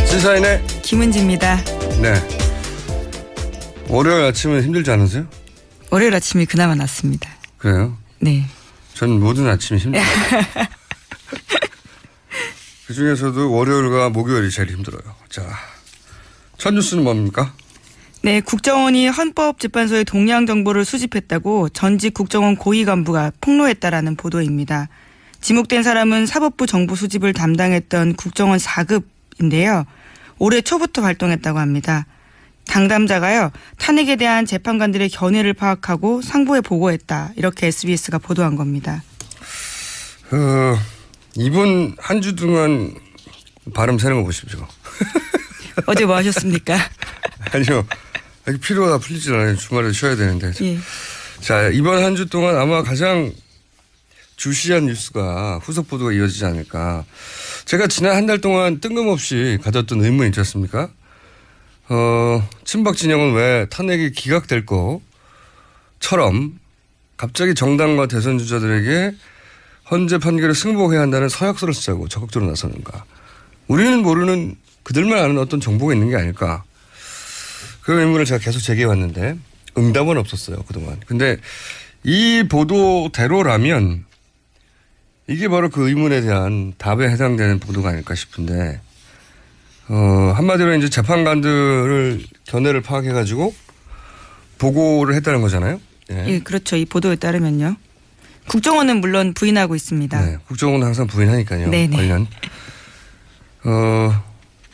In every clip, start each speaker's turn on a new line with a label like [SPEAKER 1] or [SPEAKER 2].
[SPEAKER 1] 시사인의
[SPEAKER 2] 김은지입니다.
[SPEAKER 1] 네. 월요일 아침은 힘들지 않으세요?
[SPEAKER 2] 월요일 아침이 그나마 낫습니다.
[SPEAKER 1] 그래요?
[SPEAKER 2] 네.
[SPEAKER 1] 전 모든 아침이 힘들어요. 그중에서도 월요일과 목요일이 제일 힘들어요. 자, 첫 뉴스는 뭡니까?
[SPEAKER 2] 네, 국정원이 헌법재판소의 동향 정보를 수집했다고 전직 국정원 고위 간부가 폭로했다라는 보도입니다. 지목된 사람은 사법부 정보 수집을 담당했던 국정원 4급인데요. 올해 초부터 활동했다고 합니다. 당담자가요, 탄핵에 대한 재판관들의 견해를 파악하고 상부에 보고했다. 이렇게 SBS가 보도한 겁니다.
[SPEAKER 1] 이분 한 주 동안 발음 새는 거 보십시오.
[SPEAKER 2] 어제 뭐 하셨습니까?
[SPEAKER 1] 아니요. 피로가 풀리질 않아요. 주말에 쉬어야 되는데.
[SPEAKER 2] 예.
[SPEAKER 1] 자, 이번 한 주 동안 아마 가장 주시한 뉴스가 후속 보도가 이어지지 않을까. 제가 지난 한 달 동안 뜬금없이 가졌던 의문이 있지 않습니까? 친박 진영은 왜 탄핵이 기각될 것처럼 갑자기 정당과 대선 주자들에게 헌재 판결을 승복해야 한다는 서약서를 쓰자고 적극적으로 나서는가. 우리는 모르는 그들만 아는 어떤 정보가 있는 게 아닐까. 그 의문을 제가 계속 제기해왔는데 응답은 없었어요, 그동안. 근데 이 보도대로라면 이게 바로 그 의문에 대한 답에 해당되는 보도가 아닐까 싶은데, 한마디로 이제 재판관들을 견해를 파악해가지고 보고를 했다는 거잖아요. 예.
[SPEAKER 2] 예, 그렇죠. 이 보도에 따르면요. 국정원은 물론 부인하고 있습니다.
[SPEAKER 1] 네, 국정원은 항상 부인하니까요.
[SPEAKER 2] 네네.
[SPEAKER 1] 관련.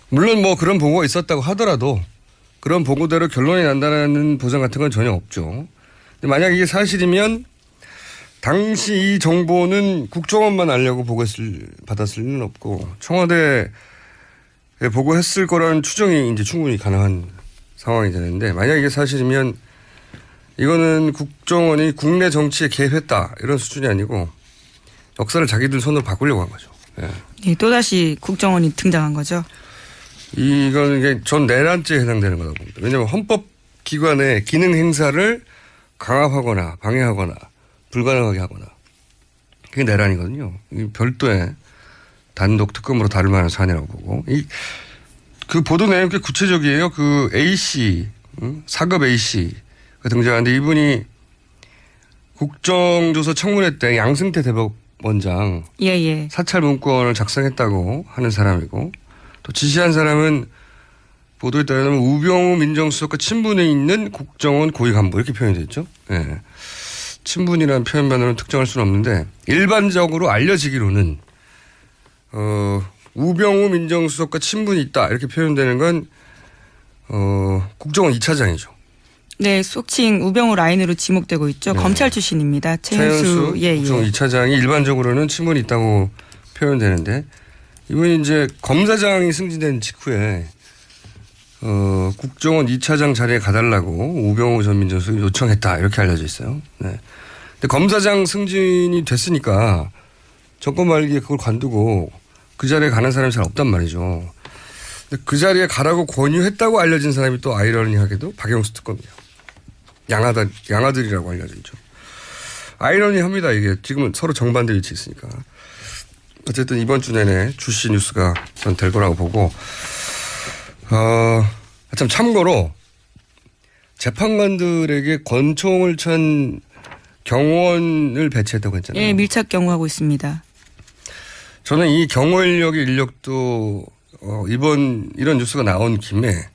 [SPEAKER 1] 물론 뭐 그런 보고가 있었다고 하더라도 그런 보고대로 결론이 난다는 보장 같은 건 전혀 없죠. 근데 만약 이게 사실이면 당시 이 정보는 국정원만 알려고 받았을 리는 없고 청와대에 보고했을 거라는 추정이 이제 충분히 가능한 상황이 되는데, 만약 이게 사실이면 이거는 국정원이 국내 정치에 개입했다 이런 수준이 아니고 역사를 자기들 손으로 바꾸려고 한 거죠. 예.
[SPEAKER 2] 예, 또다시 국정원이 등장한 거죠.
[SPEAKER 1] 이거는 이게 전 내란죄에 해당되는 거라고 봅니다. 왜냐하면 헌법기관의 기능 행사를 강압하거나 방해하거나 불가능하게 하거나 그게 내란이거든요. 별도의 단독 특검으로 다룰 만한 사안이라고 보고, 그 보도 내용이 꽤 구체적이에요. 그 A씨, 4급 A씨가 등장하는데 이분이 국정조사 청문회 때 양승태 대법원장
[SPEAKER 2] 예.
[SPEAKER 1] 사찰 문건을 작성했다고 하는 사람이고, 또 지시한 사람은 보도에 따르면 우병우 민정수석과 친분이 있는 국정원 고위 간부 이렇게 표현이 됐죠. 예. 친분이라는 표현만으로는 특정할 수는 없는데 일반적으로 알려지기로는 우병우 민정수석과 친분이 있다 이렇게 표현되는 건 국정원 2차장이죠.
[SPEAKER 2] 네, 속칭 우병우 라인으로 지목되고 있죠.
[SPEAKER 1] 네.
[SPEAKER 2] 검찰 출신입니다.
[SPEAKER 1] 최현수 국정원 2차장이 일반적으로는 친분이 있다고 표현되는데, 이분이 이제 검사장이 승진된 직후에 국정원 2차장 자리에 가달라고 우병우 전 민정수석이 요청했다 이렇게 알려져 있어요. 네. 근데 검사장 승진이 됐으니까 정권 말기에 그걸 관두고 그 자리에 가는 사람이 잘 없단 말이죠. 근데 그 자리에 가라고 권유했다고 알려진 사람이 또 아이러니하게도 박영수 특검이에요. 양아들이라고 알려져 있죠. 아이러니합니다. 이게 지금은 서로 정반대 위치에 있으니까. 어쨌든 이번 주 내내 주시 뉴스가 전 될 거라고 보고, 참 참고로 재판관들에게 권총을 찬 경호원을 배치했다고 했잖아요.
[SPEAKER 2] 예, 밀착 경호하고 있습니다.
[SPEAKER 1] 저는 이 경호 인력도 이런 뉴스가 나온 김에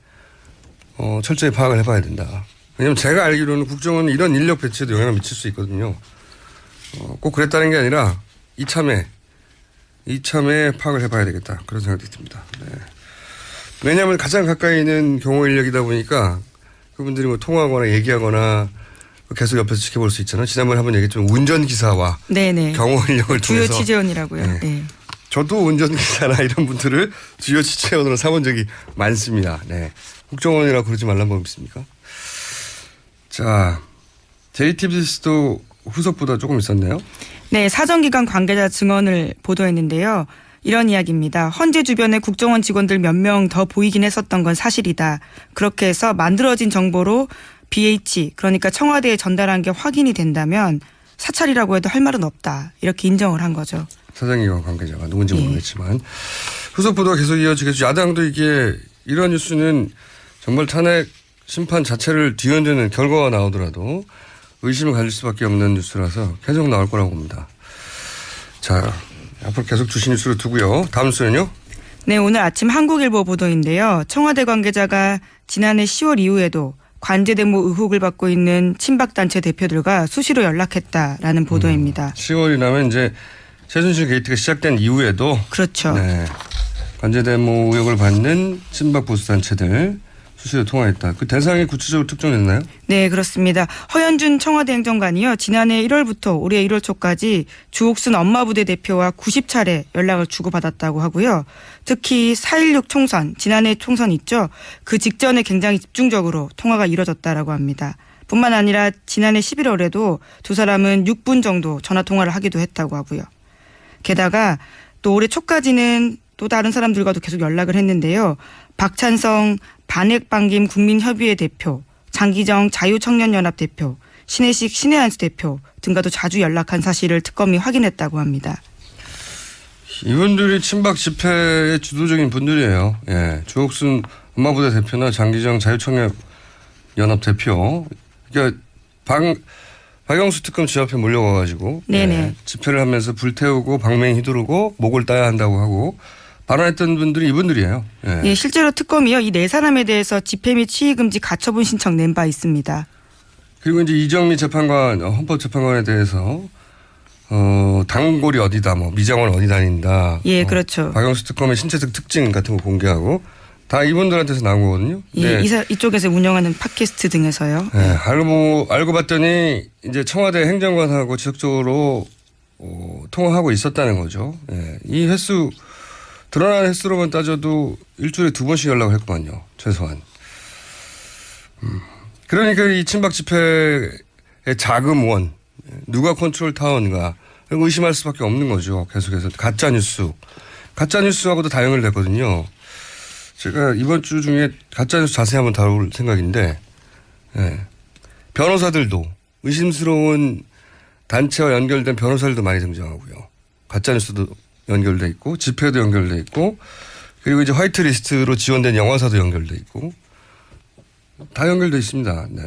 [SPEAKER 1] 철저히 파악을 해봐야 된다. 왜냐하면 제가 알기로는 국정원은 이런 인력 배치에도 영향을 미칠 수 있거든요. 꼭 그랬다는 게 아니라 이참에 파악을 해봐야 되겠다. 그런 생각이 듭니다. 네. 왜냐하면 가장 가까이 있는 경호 인력이다 보니까 그분들이 뭐 통화하거나 얘기하거나 계속 옆에서 지켜볼 수 있잖아요. 지난번에 한번 얘기했지만 운전기사와
[SPEAKER 2] 네네.
[SPEAKER 1] 경호 인력을
[SPEAKER 2] 주요
[SPEAKER 1] 통해서.
[SPEAKER 2] 취재원이라고요.
[SPEAKER 1] 네.
[SPEAKER 2] 네.
[SPEAKER 1] 저도 운전기사나 이런 분들을 주요 취재원으로 삼은 적이 많습니다. 네. 국정원이라고 그러지 말란 법 있습니까? 자, JTBC도 후속보다 조금 있었네요.
[SPEAKER 2] 네, 사정기관 관계자 증언을 보도했는데요. 이런 이야기입니다. 헌재 주변에 국정원 직원들 몇 명 더 보이긴 했었던 건 사실이다. 그렇게 해서 만들어진 정보로 BH, 그러니까 청와대에 전달한 게 확인이 된다면 사찰이라고 해도 할 말은 없다. 이렇게 인정을 한 거죠.
[SPEAKER 1] 사장기관 관계자가 누군지
[SPEAKER 2] 예.
[SPEAKER 1] 모르겠지만 후속 보도가 계속 이어지겠죠. 야당도 이게 이런 뉴스는 정말 탄핵 심판 자체를 뒤흔드는 결과가 나오더라도 의심을 가질 수밖에 없는 뉴스라서 계속 나올 거라고 봅니다. 자, 앞으로 계속 주신 뉴스로 두고요. 다음 뉴스는요.
[SPEAKER 2] 네, 오늘 아침 한국일보 보도인데요. 청와대 관계자가 지난해 10월 이후에도 관제대모 의혹을 받고 있는 친박단체 대표들과 수시로 연락했다라는 보도입니다.
[SPEAKER 1] 10월이 나면 이제 최순실 게이트가 시작된 이후에도
[SPEAKER 2] 그렇죠.
[SPEAKER 1] 네, 관제대모 의혹을 받는 친박 보수단체들 수시로 통화했다. 그 대상이 구체적으로 특정됐나요?
[SPEAKER 2] 네, 그렇습니다. 허현준 청와대 행정관이요. 지난해 1월부터 올해 1월 초까지 주옥순 엄마부대 대표와 90차례 연락을 주고받았다고 하고요. 특히 4.16 총선, 지난해 총선 있죠. 그 직전에 굉장히 집중적으로 통화가 이뤄졌다라고 합니다. 뿐만 아니라 지난해 11월에도 두 사람은 6분 정도 전화통화를 하기도 했다고 하고요. 게다가 또 올해 초까지는 또 다른 사람들과도 계속 연락을 했는데요. 박찬성 반핵반김 국민협의회 대표, 장기정 자유청년연합 대표, 신혜식 신혜한수 대표 등과도 자주 연락한 사실을 특검이 확인했다고 합니다.
[SPEAKER 1] 이분들이 친박 집회의 주도적인 분들이에요. 예, 주옥순 엄마부대 대표나 장기정 자유청년연합 대표. 그러니까 박영수 특검 집 앞에 몰려와가지고 예, 집회를 하면서 불태우고 방맹 휘두르고 목을 따야 한다고 하고 발언했던 분들이 이분들이에요. 예.
[SPEAKER 2] 예, 실제로 특검이요. 이 네 사람에 대해서 집회 및 시위금지 가처분 신청 낸 바 있습니다.
[SPEAKER 1] 그리고 이제 이정미 재판관, 헌법재판관에 대해서 단골이 어디다, 뭐 미장원 어디 다닌다.
[SPEAKER 2] 예, 그렇죠.
[SPEAKER 1] 박영수 특검의 신체적 특징 같은 거 공개하고 다 이분들한테서 나온 거거든요.
[SPEAKER 2] 예,
[SPEAKER 1] 네.
[SPEAKER 2] 이쪽에서 운영하는 팟캐스트 등에서요.
[SPEAKER 1] 네, 알고 봤더니 이제 청와대 행정관하고 지속적으로 통화하고 있었다는 거죠. 예, 이 횟수 드러난 횟수로만 따져도 일주일에 2번씩 연락을 했구만요. 최소한. 그러니까 이 친박 집회의 자금원, 누가 컨트롤 타운가 의심할 수밖에 없는 거죠. 계속해서 가짜뉴스하고도 다 연결됐거든요. 제가 이번 주 중에 가짜뉴스 자세히 한번 다룰 생각인데 예. 변호사들도 의심스러운 단체와 연결된 변호사들도 많이 등장하고요. 가짜뉴스도 연결돼 있고 집회도 연결돼 있고 그리고 이제 화이트리스트로 지원된 영화사도 연결돼 있고 다 연결돼 있습니다. 네.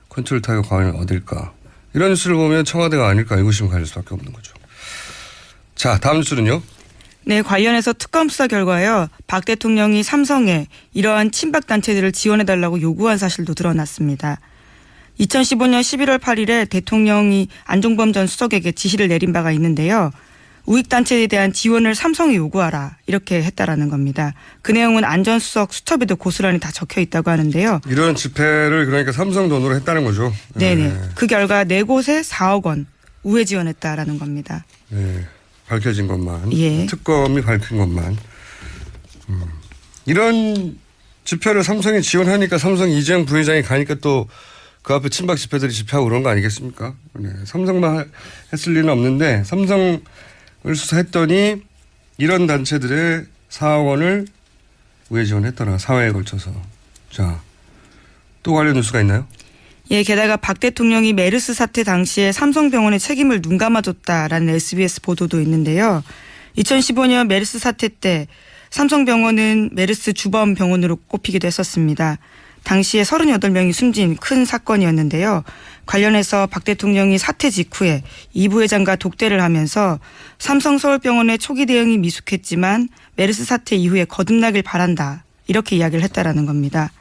[SPEAKER 1] 컨트롤 타워가 과연 어딜까? 이런 뉴스를 보면 청와대가 아닐까 의구심을 가질 수밖에 없는 거죠. 자, 다음 뉴스는요.
[SPEAKER 2] 네, 관련해서 특검 수사 결과요. 박 대통령이 삼성에 이러한 친박 단체들을 지원해달라고 요구한 사실도 드러났습니다. 2015년 11월 8일에 대통령이 안종범 전 수석에게 지시를 내린 바가 있는데요. 우익단체에 대한 지원을 삼성에 요구하라 이렇게 했다라는 겁니다. 그 내용은 안 전 수석 수첩에도 고스란히 다 적혀 있다고 하는데요.
[SPEAKER 1] 이런 집회를 그러니까 삼성 돈으로 했다는 거죠.
[SPEAKER 2] 네네.
[SPEAKER 1] 네.
[SPEAKER 2] 그 결과 4곳에 4억 원 우회 지원했다라는 겁니다.
[SPEAKER 1] 네. 밝혀진 것만.
[SPEAKER 2] 예.
[SPEAKER 1] 특검이 밝힌 것만. 이런 집회를 삼성이 지원하니까 삼성 이재용 부회장이 가니까 또 그 앞에 친박 집회들이 집회하고 그런 거 아니겠습니까? 네. 삼성만 했을 리는 없는데 삼성을 수사했더니 이런 단체들의 4억 원을 우회 지원했더라. 4회에 걸쳐서. 자, 또 관련 뉴스가 있나요?
[SPEAKER 2] 예, 게다가 박 대통령이 메르스 사태 당시에 삼성병원의 책임을 눈감아줬다라는 SBS 보도도 있는데요. 2015년 메르스 사태 때 삼성병원은 메르스 주범 병원으로 꼽히기도 했었습니다. 당시에 38명이 숨진 큰 사건이었는데요. 관련해서 박 대통령이 사태 직후에 이 부회장과 독대를 하면서 삼성서울병원의 초기 대응이 미숙했지만 메르스 사태 이후에 거듭나길 바란다. 이렇게 이야기를 했다라는 겁니다.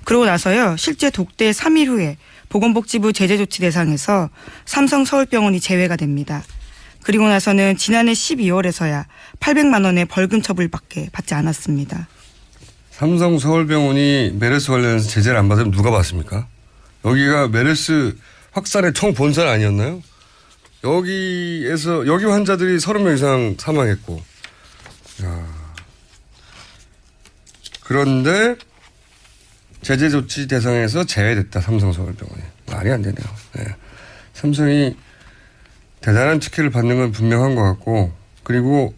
[SPEAKER 2] 그러고 나서요. 실제 독대 3일 후에 보건복지부 제재조치 대상에서 삼성서울병원이 제외가 됩니다. 그리고 나서는 지난해 12월에서야 800만 원의 벌금 처벌밖에 받지 않았습니다.
[SPEAKER 1] 삼성 서울병원이 메르스 관련해서 제재를 안 받으면 누가 받습니까? 여기가 메르스 확산의 총본산 아니었나요? 여기 환자들이 30명 이상 사망했고. 야. 그런데 제재 조치 대상에서 제외됐다. 삼성 서울병원이. 말이 안 되네요. 네. 삼성이 대단한 특혜를 받는 건 분명한 것 같고, 그리고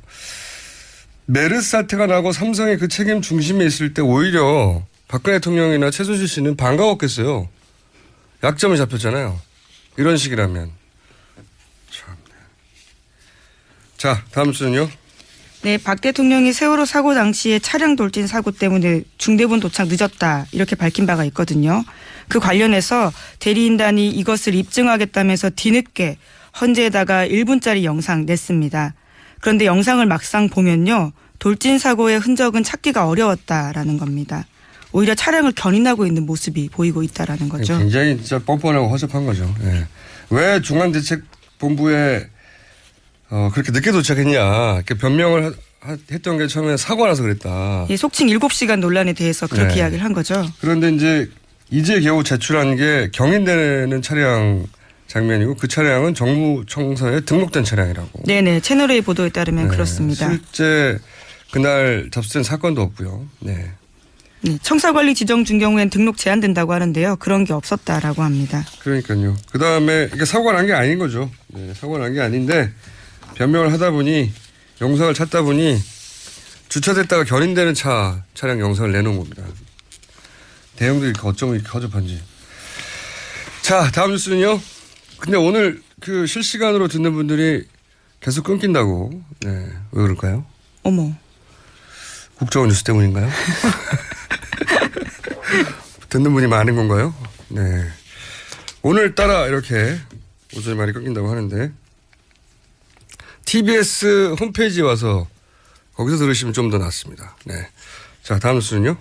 [SPEAKER 1] 메르스 사태가 나고 삼성이 그 책임 중심에 있을 때 오히려 박근혜 대통령이나 최순실 씨는 반가웠겠어요. 약점이 잡혔잖아요. 이런 식이라면. 참. 자, 다음 수는요.
[SPEAKER 2] 네, 박 대통령이 세월호 사고 당시에 차량 돌진 사고 때문에 중대본 도착 늦었다 이렇게 밝힌 바가 있거든요. 그 관련해서 대리인단이 이것을 입증하겠다면서 뒤늦게 헌재에다가 1분짜리 영상 냈습니다. 그런데 영상을 막상 보면요. 돌진 사고의 흔적은 찾기가 어려웠다라는 겁니다. 오히려 차량을 견인하고 있는 모습이 보이고 있다라는 거죠.
[SPEAKER 1] 굉장히 진짜 뻔뻔하고 허접한 거죠. 예. 왜 중앙대책본부에 그렇게 늦게 도착했냐. 이렇게 변명을 했던 게 처음에 사고 나서 그랬다.
[SPEAKER 2] 예, 속칭 7시간 논란에 대해서 그렇게
[SPEAKER 1] 네.
[SPEAKER 2] 이야기를 한 거죠.
[SPEAKER 1] 그런데 이제 겨우 제출한 게 경인되는 차량 장면이고 그 차량은 정부청사에 등록된 차량이라고.
[SPEAKER 2] 네네. 채널A 보도에 따르면
[SPEAKER 1] 네.
[SPEAKER 2] 그렇습니다.
[SPEAKER 1] 실제 그날 접수된 사건도 없고요. 네.
[SPEAKER 2] 네, 청사관리 지정 중 경우엔 등록 제한된다고 하는데요. 그런 게 없었다라고 합니다.
[SPEAKER 1] 그러니까요. 그다음에 이게 사고가 난 게 아닌 거죠. 네, 사고가 난 게 아닌데 변명을 하다 보니 영상을 찾다 보니 주차됐다가 견인되는 차량 영상을 내놓은 겁니다. 대형도 이렇게 어쩜 이렇게 허접한지. 자, 다음 뉴스는요. 근데 오늘 그 실시간으로 듣는 분들이 계속 끊긴다고. 네, 왜 그럴까요?
[SPEAKER 2] 어머.
[SPEAKER 1] 국정원 뉴스 때문인가요? 듣는 분이 많은 건가요? 네. 오늘따라 이렇게 오전에 많이 끊긴다고 하는데 TBS 홈페이지에 와서 거기서 들으시면 좀 더 낫습니다. 네. 자, 다음 뉴스는요.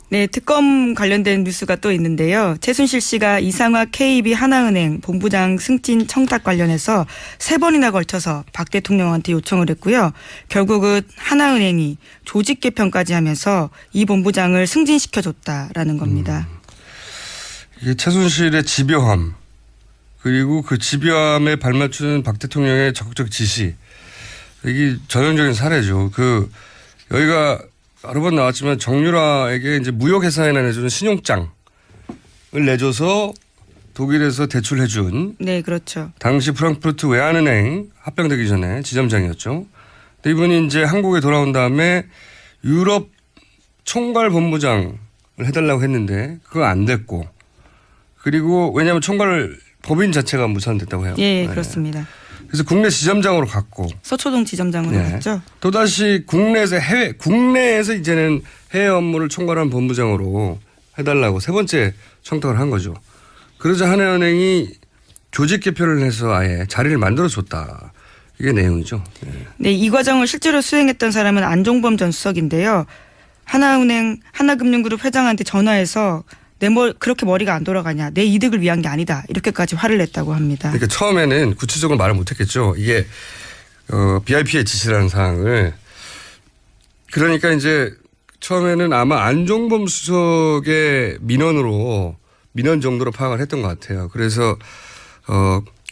[SPEAKER 2] 네, 특검 관련된 뉴스가 또 있는데요. 최순실 씨가 이상화 KB 하나은행 본부장 승진 청탁 관련해서 3번이나 걸쳐서 박 대통령한테 요청을 했고요. 결국은 하나은행이 조직 개편까지 하면서 이 본부장을 승진시켜줬다라는 겁니다.
[SPEAKER 1] 이게 최순실의 집요함 그리고 그 집요함에 발맞추는 박 대통령의 적극적 지시 이게 전형적인 사례죠. 여기가 여러 번 나왔지만 정유라에게 이제 무역회사에나 내주는 신용장을 내줘서 독일에서 대출해준.
[SPEAKER 2] 네, 그렇죠.
[SPEAKER 1] 당시 프랑크푸르트 외환은행 합병되기 전에 지점장이었죠. 근데 이분이 이제 한국에 돌아온 다음에 유럽 총괄 본부장을 해달라고 했는데 그거 안 됐고 그리고 왜냐하면 총괄 법인 자체가 무산됐다고 해요.
[SPEAKER 2] 예,
[SPEAKER 1] 네.
[SPEAKER 2] 그렇습니다.
[SPEAKER 1] 그래서 국내 지점장으로 갔고
[SPEAKER 2] 서초동 지점장으로
[SPEAKER 1] 네.
[SPEAKER 2] 갔죠.
[SPEAKER 1] 또다시 국내에서 이제는 해외 업무를 총괄한 본부장으로 해달라고 3번째 청탁을 한 거죠. 그러자 하나은행이 조직 개편을 해서 아예 자리를 만들어줬다. 이게 내용이죠. 네.
[SPEAKER 2] 네, 이 과정을 실제로 수행했던 사람은 안종범 전 수석인데요. 하나금융그룹 회장한테 전화해서 그렇게 머리가 안 돌아가냐. 내 이득을 위한 게 아니다. 이렇게까지 화를 냈다고 합니다.
[SPEAKER 1] 그러니까 처음에는 구체적으로 말을 못했겠죠. 이게 BIP의 지시라는 사항을. 그러니까 이제 처음에는 아마 안종범 수석의 민원 정도로 파악을 했던 것 같아요. 그래서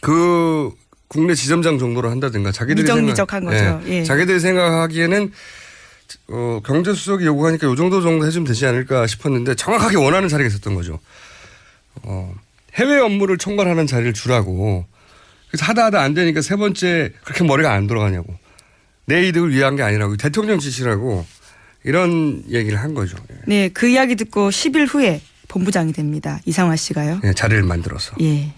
[SPEAKER 1] 그 국내 지점장 정도로 한다든가 자기들이
[SPEAKER 2] 미적한 거죠. 예.
[SPEAKER 1] 자기들이 생각하기에는 경제수석이 요구하니까 요 정도 해주면 되지 않을까 싶었는데 정확하게 원하는 자리가 있었던 거죠. 해외 업무를 총괄하는 자리를 주라고. 그래서 하다 안 되니까 3번째 그렇게 머리가 안 돌아가냐고. 내 이득을 위한 게 아니라고. 대통령 지시라고 이런 얘기를 한 거죠.
[SPEAKER 2] 네, 그 이야기 듣고 10일 후에 본부장이 됩니다. 이상화 씨가요.
[SPEAKER 1] 예, 자리를 만들어서.
[SPEAKER 2] 예.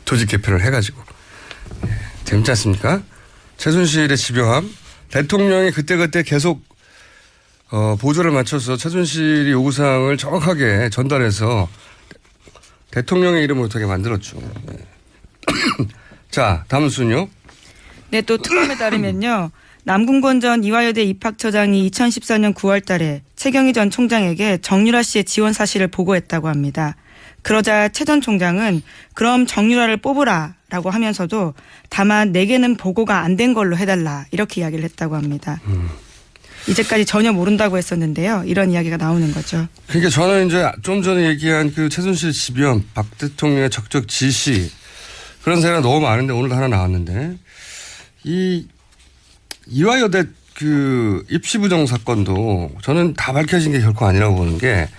[SPEAKER 1] 조직 개편을 해가지고. 예, 재밌지 않습니까? 최순실의 집요함. 대통령이 그때그때 계속 보조를 맞춰서 최순실이 요구사항을 정확하게 전달해서 대통령의 이름을 못하게 만들었죠. 네. 자, 다음 뉴스는요.
[SPEAKER 2] 네, 또 특검에 따르면요. 남궁건 전 이화여대 입학처장이 2014년 9월 달에 최경희 전 총장에게 정유라 씨의 지원 사실을 보고했다고 합니다. 그러자 최 전 총장은 그럼 정유라를 뽑으라라고 하면서도 다만 내게는 보고가 안 된 걸로 해달라 이렇게 이야기를 했다고 합니다. 이제까지 전혀 모른다고 했었는데요. 이런 이야기가 나오는 거죠.
[SPEAKER 1] 그러니까 저는 이제 좀 전에 얘기한 그 최순실 집요함, 박 대통령의 적극 지시 그런 사례가 너무 많은데 오늘 하나 나왔는데 이 이화여대 그 입시 부정 사건도 저는 다 밝혀진 게 결코 아니라고 보는 게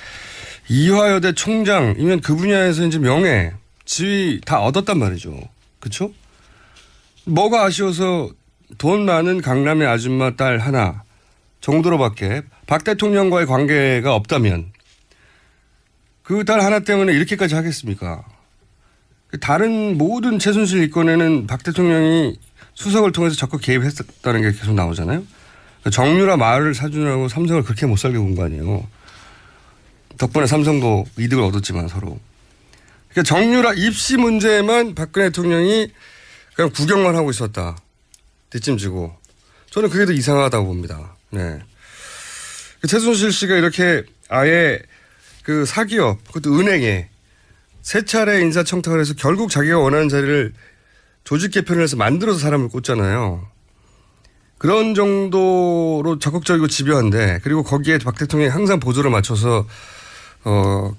[SPEAKER 1] 이화여대 총장이면 그 분야에서 이제 명예, 지위 다 얻었단 말이죠. 그렇죠? 뭐가 아쉬워서 돈 많은 강남의 아줌마 딸 하나 정도로밖에 박 대통령과의 관계가 없다면 그 딸 하나 때문에 이렇게까지 하겠습니까? 다른 모든 최순실 이건에는 박 대통령이 수석을 통해서 적극 개입했다는 게 계속 나오잖아요. 정유라 말을 사주느라고 삼성을 그렇게 못 살게 군 거 아니에요. 덕분에 삼성도 이득을 얻었지만 서로. 그러니까 정유라 입시 문제에만 박근혜 대통령이 그냥 구경만 하고 있었다. 뒷짐지고. 저는 그게 더 이상하다고 봅니다. 네. 최순실 씨가 이렇게 아예 그 사기업, 그것도 은행에 세 차례 인사청탁을 해서 결국 자기가 원하는 자리를 조직 개편을 해서 만들어서 사람을 꽂잖아요. 그런 정도로 적극적이고 집요한데, 그리고 거기에 박 대통령이 항상 보조를 맞춰서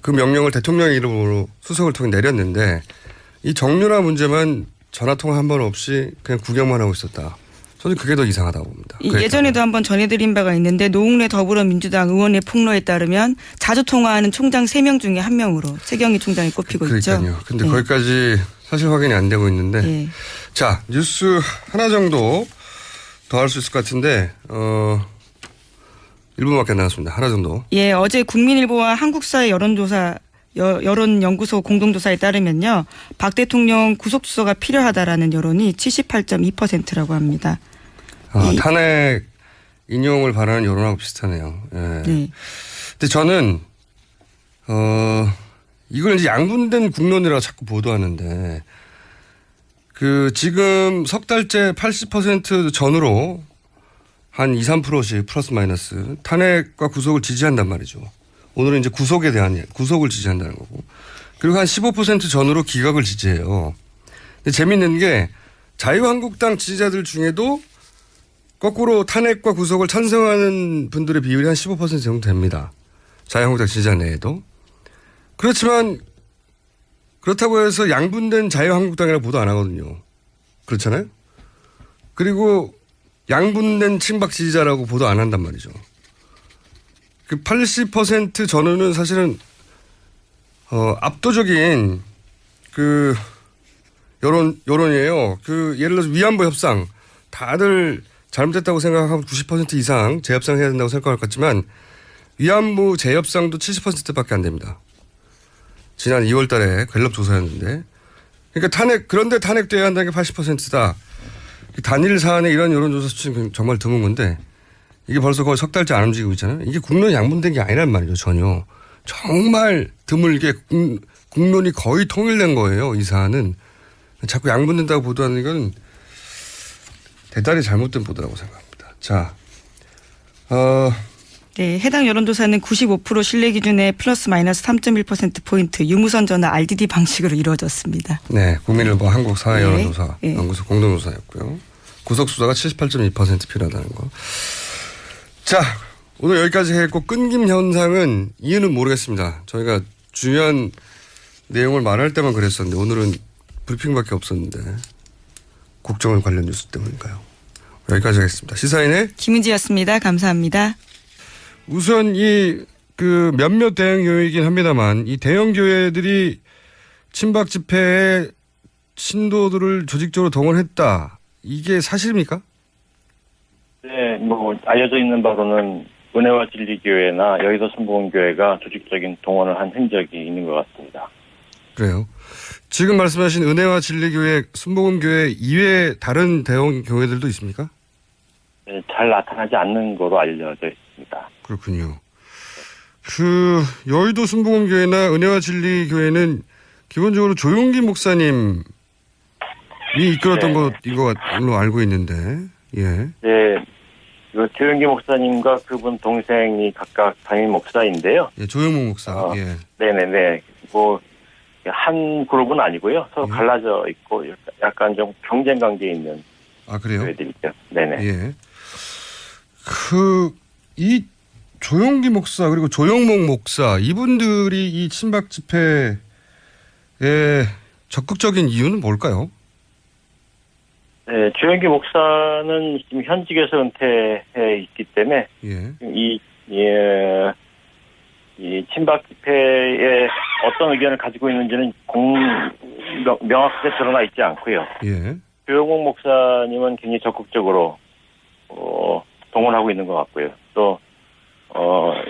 [SPEAKER 1] 그 명령을 대통령의 이름으로 수석을 통해 내렸는데, 이 정유라 문제만 전화통화 한 번 없이 그냥 구경만 하고 있었다. 저는 그게 더 이상하다고 봅니다.
[SPEAKER 2] 예전에도 한번 전해드린 바가 있는데 노웅래 더불어민주당 의원의 폭로에 따르면 자주 통화하는 총장 3명 중에 1명으로 최경희 총장이 꼽히고 있죠.
[SPEAKER 1] 그러니까요. 근데 거기까지 사실 확인이 안 되고 있는데.
[SPEAKER 2] 네.
[SPEAKER 1] 자, 뉴스 하나 정도 더 할 수 있을 것 같은데 1분밖에 안 남았습니다. 하나 정도.
[SPEAKER 2] 예, 어제 국민일보와 한국사회 여론연구소 공동조사에 따르면요. 박 대통령 구속수사가 필요하다라는 여론이 78.2%라고 합니다.
[SPEAKER 1] 탄핵 인용을 바라는 여론하고 비슷하네요. 예.
[SPEAKER 2] 네.
[SPEAKER 1] 근데 저는 이걸 이제 양분된 국론이라고 자꾸 보도하는데 그 지금 석 달째 80% 전후로 한 2, 3%씩 플러스 마이너스 탄핵과 구속을 지지한단 말이죠. 오늘은 이제 구속에 대한 구속을 지지한다는 거고. 그리고 한 15% 전후로 기각을 지지해요. 근데 재밌는 게 자유한국당 지지자들 중에도 거꾸로 탄핵과 구속을 찬성하는 분들의 비율이 한 15% 정도 됩니다. 자유한국당 지지자 내에도. 그렇지만 그렇다고 해서 양분된 자유한국당이라고 보도 안 하거든요. 그렇잖아요. 그리고 양분된 친박 지지자라고 보도 안 한단 말이죠. 그 80% 전후는 사실은 압도적인 그 여론이에요. 그 예를 들어서 위안부 협상 다들 잘못됐다고 생각하면 90% 이상 재협상해야 된다고 생각할 것 같지만 위안부 재협상도 70%밖에 안 됩니다. 지난 2월 달에 갤럽 조사였는데. 그러니까 그런데 탄핵돼야 한다는 게 80%다. 단일 사안에 이런 여론조사 수치는 정말 드문 건데 이게 벌써 거의 석 달째 안 움직이고 있잖아요. 이게 국론이 양분된 게 아니란 말이죠. 전혀. 정말 드물게 국론이 거의 통일된 거예요. 이 사안은. 자꾸 양분된다고 보도하는 건 대단히 잘못된 보도라고 생각합니다. 자,
[SPEAKER 2] 네, 해당 여론조사는 95% 신뢰 기준에 플러스 마이너스 3.1%포인트 유무선 전화 RDD 방식으로 이루어졌습니다.
[SPEAKER 1] 네, 국민일보 한국사회 여론조사 연구소 공동조사였고요. 구속수사가 78.2% 필요하다는 거. 자, 오늘 여기까지 했고 끊김 현상은 이유는 모르겠습니다. 저희가 중요한 내용을 말할 때만 그랬었는데 오늘은 브리핑밖에 없었는데 국정원 관련 뉴스 때문인가요? 여기까지 하겠습니다. 시사인의
[SPEAKER 2] 김은지였습니다. 감사합니다.
[SPEAKER 1] 우선 그 몇몇 대형 교회이긴 합니다만 이 대형 교회들이 친박 집회에 신도들을 조직적으로 동원했다. 이게 사실입니까?
[SPEAKER 3] 네, 알려져 있는 바로는 은혜와 진리교회나 여의도 순복음교회가 조직적인 동원을 한 흔적이 있는 것 같습니다.
[SPEAKER 1] 그래요. 지금 말씀하신 은혜와 진리교회, 순복음교회 이외에 다른 대형 교회들도 있습니까?
[SPEAKER 3] 네, 잘 나타나지 않는 거로 알려져 있습니다.
[SPEAKER 1] 그렇군요. 그 여의도 순복음교회나 은혜와 진리교회는 기본적으로 조용기 목사님이 이끌었던 것인 걸로 알고 있는데, 예.
[SPEAKER 3] 네, 조영기 목사님과 그분 동생이 각각 담임 목사인데요.
[SPEAKER 1] 예, 조영목 목사. 예.
[SPEAKER 3] 네네네. 한 그룹은 아니고요. 서로 갈라져 있고 약간 좀 경쟁 관계에 있는.
[SPEAKER 1] 아, 그래요?
[SPEAKER 3] 교회들이죠. 네네.
[SPEAKER 1] 예. 이 조용기 목사 그리고 조영목 목사 이분들이 이 친박 집회에 적극적인 이유는 뭘까요?
[SPEAKER 3] 네, 조영기 목사는 지금 현직에서 은퇴해 있기 때문에
[SPEAKER 1] 예.
[SPEAKER 3] 이 친박 집회에 어떤 의견을 가지고 있는지는 명확하게 드러나 있지 않고요.
[SPEAKER 1] 예.
[SPEAKER 3] 조영목 목사님은 굉장히 적극적으로 동원하고 있는 것 같고요. 또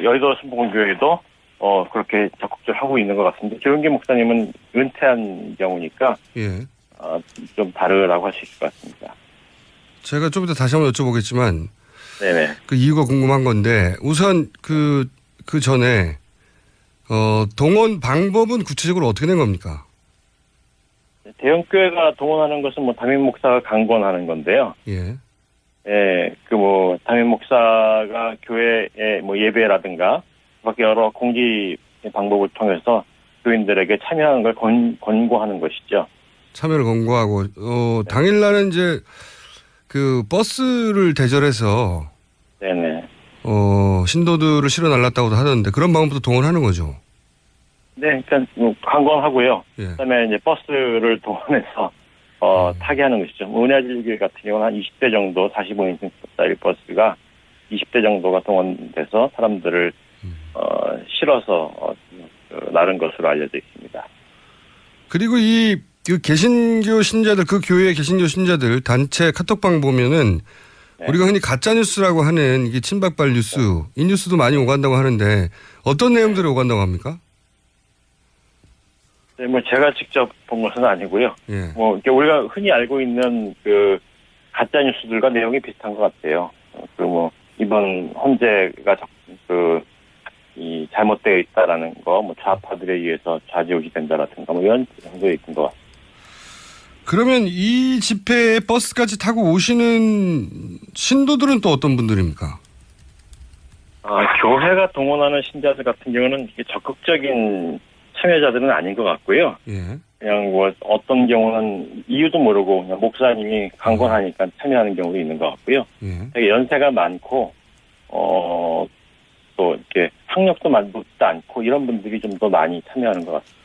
[SPEAKER 3] 여의도 순복음교회도 그렇게 적극적으로 하고 있는 것 같습니다. 조영기 목사님은 은퇴한 경우니까
[SPEAKER 1] 예.
[SPEAKER 3] 좀 다르라고 할 수 있을 것 같습니다.
[SPEAKER 1] 제가 좀 이따 다시 한번 여쭤보겠지만
[SPEAKER 3] 네네.
[SPEAKER 1] 그 이유가 궁금한 건데 우선 그 전에 동원 방법은 구체적으로 어떻게 된 겁니까?
[SPEAKER 3] 대형교회가 동원하는 것은 뭐 담임 목사가 강권하는 건데요.
[SPEAKER 1] 예.
[SPEAKER 3] 예, 그 뭐 담임 목사가 교회의 뭐 예배라든가 밖에 여러 공지 방법을 통해서 교인들에게 참여하는 걸 권고하는 것이죠.
[SPEAKER 1] 참여를 권고하고 당일날은 이제 그 버스를 대절해서
[SPEAKER 3] 네네.
[SPEAKER 1] 신도들을 실어 날랐다고도 하던데 그런 방법도 동원하는 거죠.
[SPEAKER 3] 네, 그러니까 뭐 관광하고요.
[SPEAKER 1] 예.
[SPEAKER 3] 그다음에 이제 버스를 동원해서 타게 하는 것이죠. 은혜질길 같은 경우는 한 20대 정도 45인승짜리 버스가 20대 정도가 동원돼서 사람들을 실어서 나른 것으로 알려져 있습니다.
[SPEAKER 1] 그리고 그 개신교 신자들 그 교회 개신교 신자들 단체 카톡방 보면은
[SPEAKER 3] 네.
[SPEAKER 1] 우리가 흔히 가짜 뉴스라고 하는 이게 친박발 뉴스 이 뉴스도 많이 오간다고 하는데 어떤 내용들이 오간다고 합니까?
[SPEAKER 3] 네, 뭐 제가 직접 본 것은 아니고요.
[SPEAKER 1] 예.
[SPEAKER 3] 뭐 이렇게 우리가 흔히 알고 있는 그 가짜 뉴스들과 내용이 비슷한 것 같아요. 그 뭐 이번 헌재가 이 잘못되어 있다라는 거, 뭐 좌파들에 의해서 좌지우지된다라든가 뭐 이런 정도에 있는 것 같습니다.
[SPEAKER 1] 그러면 이 집회에 버스까지 타고 오시는 신도들은 또 어떤 분들입니까?
[SPEAKER 3] 교회가 동원하는 신자들 같은 경우는 이게 적극적인 참여자들은 아닌 것 같고요.
[SPEAKER 1] 예.
[SPEAKER 3] 그냥 뭐 어떤 경우는 이유도 모르고 그냥 목사님이 강권하니까 참여하는 경우도 있는 것 같고요.
[SPEAKER 1] 예.
[SPEAKER 3] 되게 연세가 많고 또 이렇게 학력도 높지 않고 이런 분들이 좀 더 많이 참여하는 것 같습니다.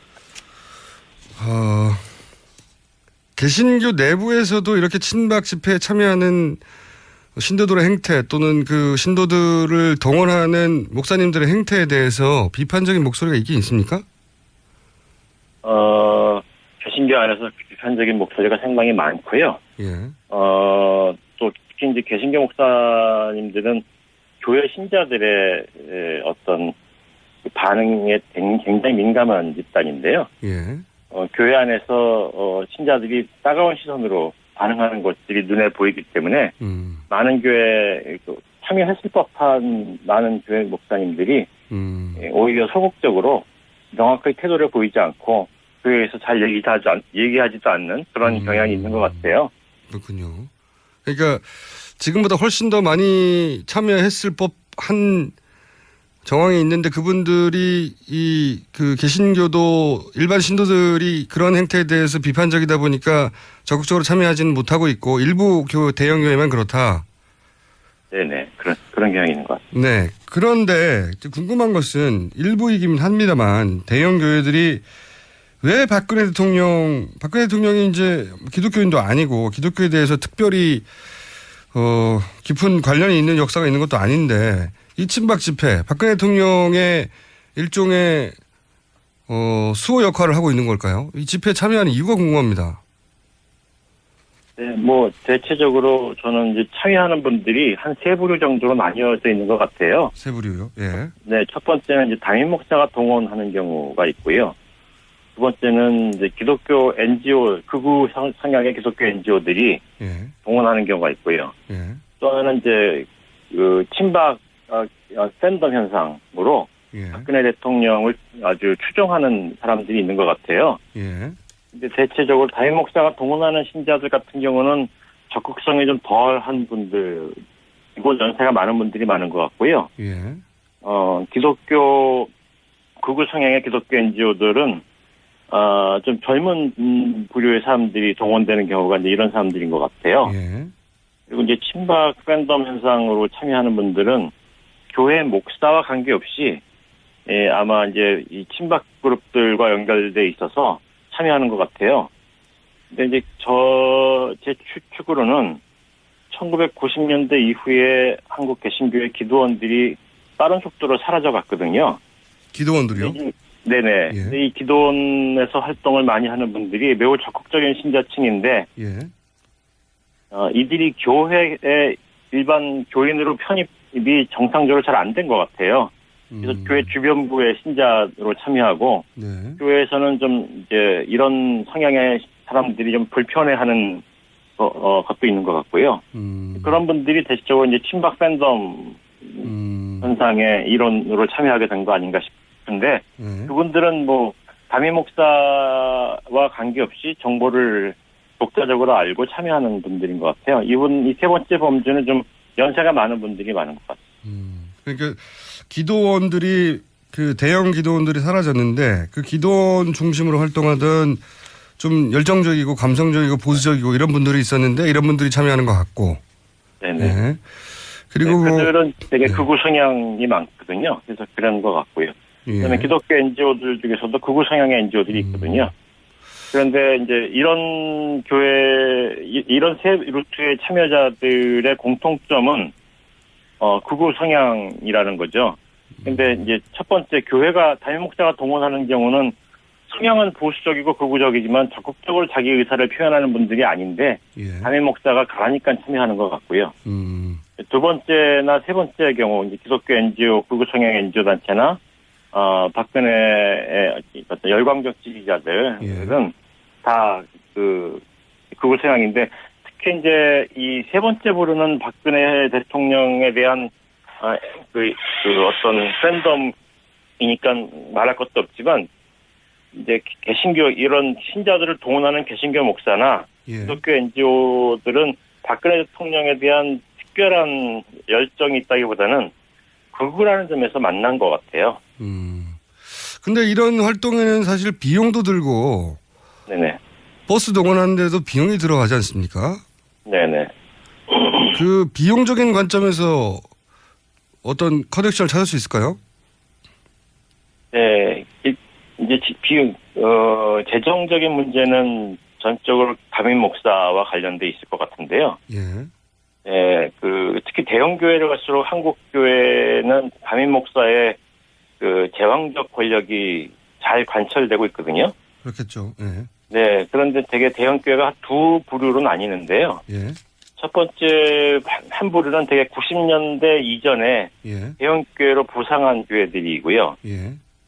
[SPEAKER 1] 개신교 내부에서도 이렇게 친박 집회에 참여하는 신도들의 행태 또는 그 신도들을 동원하는 목사님들의 행태에 대해서 비판적인 목소리가 있긴 있습니까?
[SPEAKER 3] 개신교 안에서 비판적인 목소리가 상당히 많고요.
[SPEAKER 1] 예.
[SPEAKER 3] 또 특히 이제 개신교 목사님들은 교회 신자들의 어떤 반응에 굉장히 민감한 집단인데요.
[SPEAKER 1] 예.
[SPEAKER 3] 교회 안에서 신자들이 따가운 시선으로 반응하는 것들이 눈에 보이기 때문에 많은 교회 참여했을 법한 많은 교회 목사님들이 오히려 소극적으로 명확하게 태도를 보이지 않고 교회에서 잘 얘기하지도 않는 그런 경향이 있는 것 같아요.
[SPEAKER 1] 그렇군요. 그러니까 지금보다 훨씬 더 많이 참여했을 법한 정황이 있는데 그분들이 그 개신교도 일반 신도들이 그런 행태에 대해서 비판적이다 보니까 적극적으로 참여하지는 못하고 있고 일부 대형 교회만 그렇다.
[SPEAKER 3] 네네. 그런 경향이 있는 것 같습니다.
[SPEAKER 1] 네. 그런데 궁금한 것은 일부이긴 합니다만 대형 교회들이 왜 박근혜 대통령이 이제 기독교인도 아니고 기독교에 대해서 특별히 깊은 관련이 있는 역사가 있는 것도 아닌데 이 친박 집회 박근혜 대통령의 일종의 수호 역할을 하고 있는 걸까요? 이 집회에 참여하는 이유가 궁금합니다.
[SPEAKER 3] 네, 뭐 대체적으로 저는 이제 참여하는 분들이 한 세 부류 정도로 나뉘어져 있는 것 같아요.
[SPEAKER 1] 세 부류요? 예.
[SPEAKER 3] 네, 첫 번째는 이제 담임 목사가 동원하는 경우가 있고요. 두 번째는 이제 기독교 NGO 극우 성향의 기독교 NGO들이
[SPEAKER 1] 예.
[SPEAKER 3] 동원하는 경우가 있고요.
[SPEAKER 1] 예.
[SPEAKER 3] 또 하나는 이제 그 친박 팬덤 현상으로
[SPEAKER 1] 예.
[SPEAKER 3] 박근혜 대통령을 아주 추종하는 사람들이 있는 것 같아요.
[SPEAKER 1] 예.
[SPEAKER 3] 근데 대체적으로 담임 목사가 동원하는 신자들 같은 경우는 적극성이 좀 덜한 분들, 이곳 연세가 많은 분들이 많은 것 같고요.
[SPEAKER 1] 예.
[SPEAKER 3] 기독교 극우 성향의 기독교 NGO들은 좀 젊은 부류의 사람들이 동원되는 경우가 이제 이런 사람들인 것 같아요.
[SPEAKER 1] 예.
[SPEAKER 3] 그리고 이제 친박 팬덤 현상으로 참여하는 분들은 교회 목사와 관계없이 아마 이제 이 친박 그룹들과 연결돼 있어서 참여하는 것 같아요. 근데 이제 제 추측으로는 1990년대 이후에 한국 개신교회 기도원들이 빠른 속도로 사라져갔거든요.
[SPEAKER 1] 기도원들이요?
[SPEAKER 3] 네네.
[SPEAKER 1] 예.
[SPEAKER 3] 근데 이 기도원에서 활동을 많이 하는 분들이 매우 적극적인 신자층인데,
[SPEAKER 1] 예.
[SPEAKER 3] 이들이 교회에 일반 교인으로 편입이 정상적으로 잘 안 된 것 같아요. 그래서 교회 주변부의 신자로 참여하고,
[SPEAKER 1] 네.
[SPEAKER 3] 교회에서는 좀 이제 이런 성향의 사람들이 좀 불편해하는 것도 있는 것 같고요. 그런 분들이 대체적으로 이제 친박 팬덤 현상의 일원으로 참여하게 된 거 아닌가 싶은데 그분들은 뭐 담임 목사와 관계없이 정보를 독자적으로 알고 참여하는 분들인 것 같아요. 이 세 번째 범주는 좀 연세가 많은 분들이 많은 것 같아요.
[SPEAKER 1] 그러니까 기도원들이 그 대형 기도원들이 사라졌는데 그 기도원 중심으로 활동하던 좀 열정적이고 감성적이고 보수적이고 이런 분들이 있었는데 이런 분들이 참여하는 것 같고.
[SPEAKER 3] 네네.
[SPEAKER 1] 네. 그리고
[SPEAKER 3] 그들은 되게 극우 성향이 많거든요. 그래서 그런 것 같고요. 그다음에 기독교 NGO들 중에서도 극우 성향의 NGO들이 있거든요. 그런데 이제 이런 이런 세 루트의 참여자들의 공통점은 극우 성향이라는 거죠. 근데 이제 첫 번째 교회가 담임 목사가 동원하는 경우는 성향은 보수적이고 극우적이지만 적극적으로 자기 의사를 표현하는 분들이 아닌데 담임 목사가 가라니까 참여하는 것 같고요. 두 번째나 세 번째의 경우 이제 기독교 NGO, 극우 성향 NGO 단체나 박근혜의 어떤 열광적 지지자들은 다 극우 성향인데 특히 이제 이 세 번째 부류는 박근혜 대통령에 대한 어떤 팬덤이니까 말할 것도 없지만 이제 개신교 이런 신자들을 동원하는 개신교 목사나 기독교 NGO들은 박근혜 대통령에 대한 특별한 열정이 있다기보다는 극우라는 점에서 만난 것 같아요.
[SPEAKER 1] 근데 이런 활동에는 사실 비용도 들고
[SPEAKER 3] 네네.
[SPEAKER 1] 버스 동원하는데도 비용이 들어가지 않습니까?
[SPEAKER 3] 네네.
[SPEAKER 1] 그 비용적인 관점에서 어떤 커넥션을 찾을 수 있을까요?
[SPEAKER 3] 네, 이제 재정적인 문제는 전적으로 담임 목사와 관련돼 있을 것 같은데요. 예, 특히 대형 교회를 갈수록 한국 교회는 담임 목사의 제왕적 권력이 잘 관철되고 있거든요.
[SPEAKER 1] 그렇겠죠. 예.
[SPEAKER 3] 네, 그런데 되게 대형 교회가 두 부류로 나뉘는데요. 첫 번째 한 부류는 되게 90년대 이전에 대형 교회로 부상한 교회들이고요.